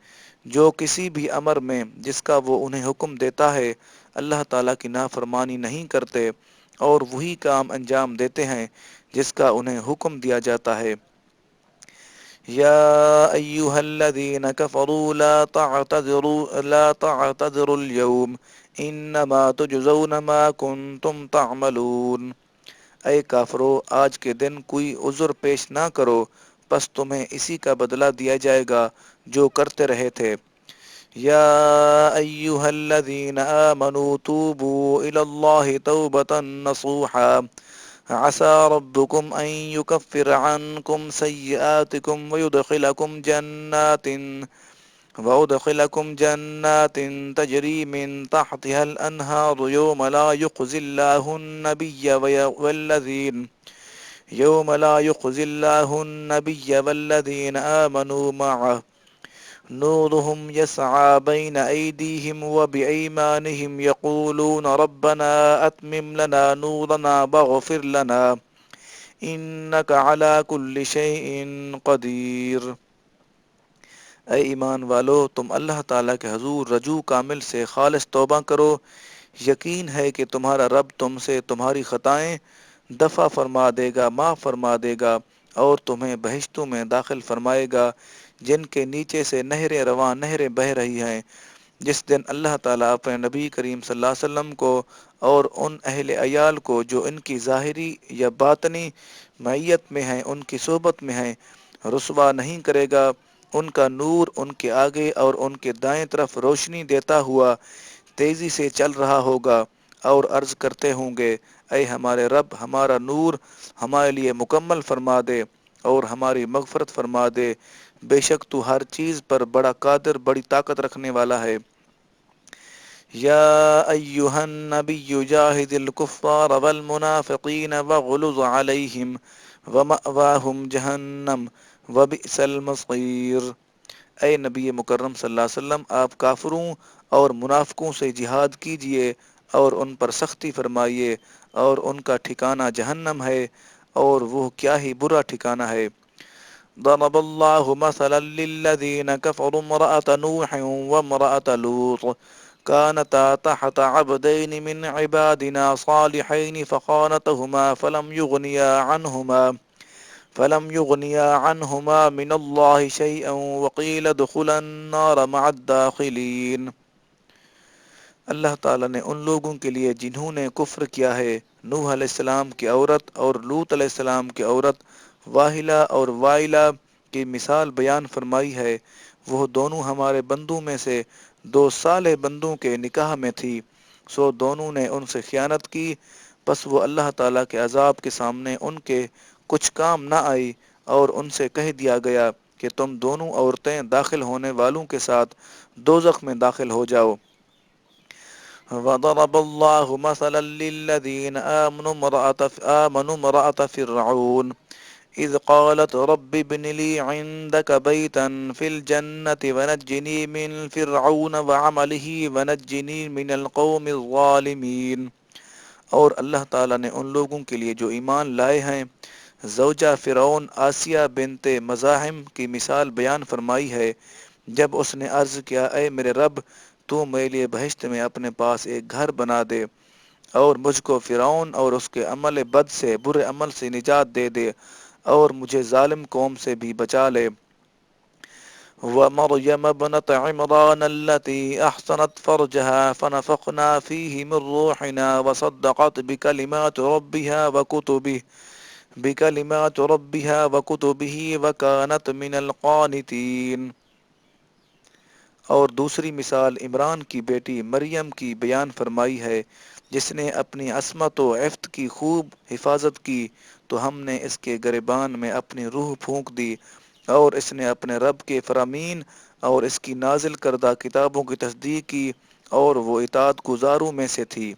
جو کسی بھی امر میں جس کا وہ انہیں حکم دیتا ہے اللہ تعالیٰ کی نافرمانی نہیں کرتے، اور وہی کام انجام دیتے ہیں جس کا انہیں حکم دیا جاتا ہے۔ یا ایہا الذین کفروا لا تعتذروا اليوم انما تجزون ما کنتم تعملون۔ اے کافرو، آج کے دن کوئی عذر پیش نہ کرو، پس تمہیں اسی کا بدلہ دیا جائے گا جو کرتے رہے تھے۔ یا ایہا الذین آمنوا توبوا الی اللہ توبۃ نصوحا عسى ربكم أن يكفر عنكم سيئاتكم ويدخلكم جنات تجري من تحتها الأنهار يوم لا يخزي الله النبي والذين آمنوا معه نورهم يسعى بين أيديهم وبأيمانهم يقولون ربنا أتمم لنا نورنا واغفر لنا إنك على كل شيء قدير۔ اے ایمان والو، تم اللہ تعالیٰ کے حضور رجوع کامل سے خالص توبہ کرو، یقین ہے کہ تمہارا رب تم سے تمہاری خطائیں دفع فرما دے گا، معاف فرما دے گا، اور تمہیں بہشتوں میں داخل فرمائے گا جن کے نیچے سے نہریں رواں نہریں بہہ رہی ہیں۔ جس دن اللہ تعالیٰ اپنے نبی کریم صلی اللہ علیہ وسلم کو اور ان اہل عیال کو جو ان کی ظاہری یا باطنی معیت میں ہیں، ان کی صحبت میں ہیں، رسوا نہیں کرے گا۔ ان کا نور ان کے آگے اور ان کے دائیں طرف روشنی دیتا ہوا تیزی سے چل رہا ہوگا، اور عرض کرتے ہوں گے، اے ہمارے رب، ہمارا نور ہمارے لیے مکمل فرما دے اور ہماری مغفرت فرما دے، بے شک تو ہر چیز پر بڑا قادر، بڑی طاقت رکھنے والا ہے۔ یا ایہا النبی جاہد الکفار والمنافقین واغلظ علیہم ومأواہم جہنم وبئس المصیر۔ اے نبی مکرم صلی اللہ علیہ وسلم، آپ کافروں اور منافقوں سے جہاد کیجئے اور ان پر سختی فرمائیے، اور ان کا ٹھکانہ جہنم ہے، اور وہ کیا ہی برا ٹھکانہ ہے۔ ضرب الله مثلا للذين كفروا امرأة نوح وامرأة لوط كانتا تحت عبدين من عبادنا صالحين فلم يغنيا عنهما من الله شيئا وقيل ادخلا النار مع الداخلين۔ اللہ تعالیٰ نے ان لوگوں کے لیے جنہوں نے کفر کیا ہے، نوح علیہ السلام کی عورت اور لوط علیہ السلام کی عورت واحلہ اور وائلہ کی مثال بیان فرمائی ہے۔ وہ دونوں ہمارے بندوں میں سے دو صالح بندوں کے نکاح میں تھی، سو دونوں نے ان سے خیانت کی، پس وہ اللہ تعالیٰ کے عذاب کے سامنے ان کے کچھ کام نہ آئی، اور ان سے کہہ دیا گیا کہ تم دونوں عورتیں داخل ہونے والوں کے ساتھ دوزخ میں داخل ہو جاؤ۔ وضرب الله مثلا للذين آمنوا امرأة فرعون إذ قالت رب ابن لي عندك بيتا في الجنة ونجني من فرعون وعمله ونجني من القوم الظالمين۔ اور اللہ تعالیٰ نے ان لوگوں کے لیے جو ایمان لائے ہیں زوجہ فرعون آسیہ بنت مزاحم کی مثال بیان فرمائی ہے، جب اس نے عرض کیا، اے میرے رب، تو میرے لیے بہشت میں اپنے پاس ایک گھر بنا دے، اور مجھ کو فرعون اور اس کے عمل بد سے، برے عمل سے نجات دے دے، اور مجھے ظالم قوم سے بھی بچا لے۔ وَمَرْيَمَ ابْنَتَ عِمْرَانَ الَّتِي أَحْصَنَتْ فَرْجَهَا فَنَفَخْنَا فِيهِ مِنْ رُوحِنَا وَصَدَّقَتْ بِكَلِمَاتِ رَبِّهَا وَكُتُبِهِ وَكَانَتْ مِنَ الْقَانِتِينَ۔ اور دوسری مثال عمران کی بیٹی مریم کی بیان فرمائی ہے، جس نے اپنی عصمت و عفت کی خوب حفاظت کی، تو ہم نے اس کے گریبان میں اپنی روح پھونک دی، اور اس نے اپنے رب کے فرامین اور اس کی نازل کردہ کتابوں کی تصدیق کی، اور وہ اطاعت گزاروں میں سے تھی۔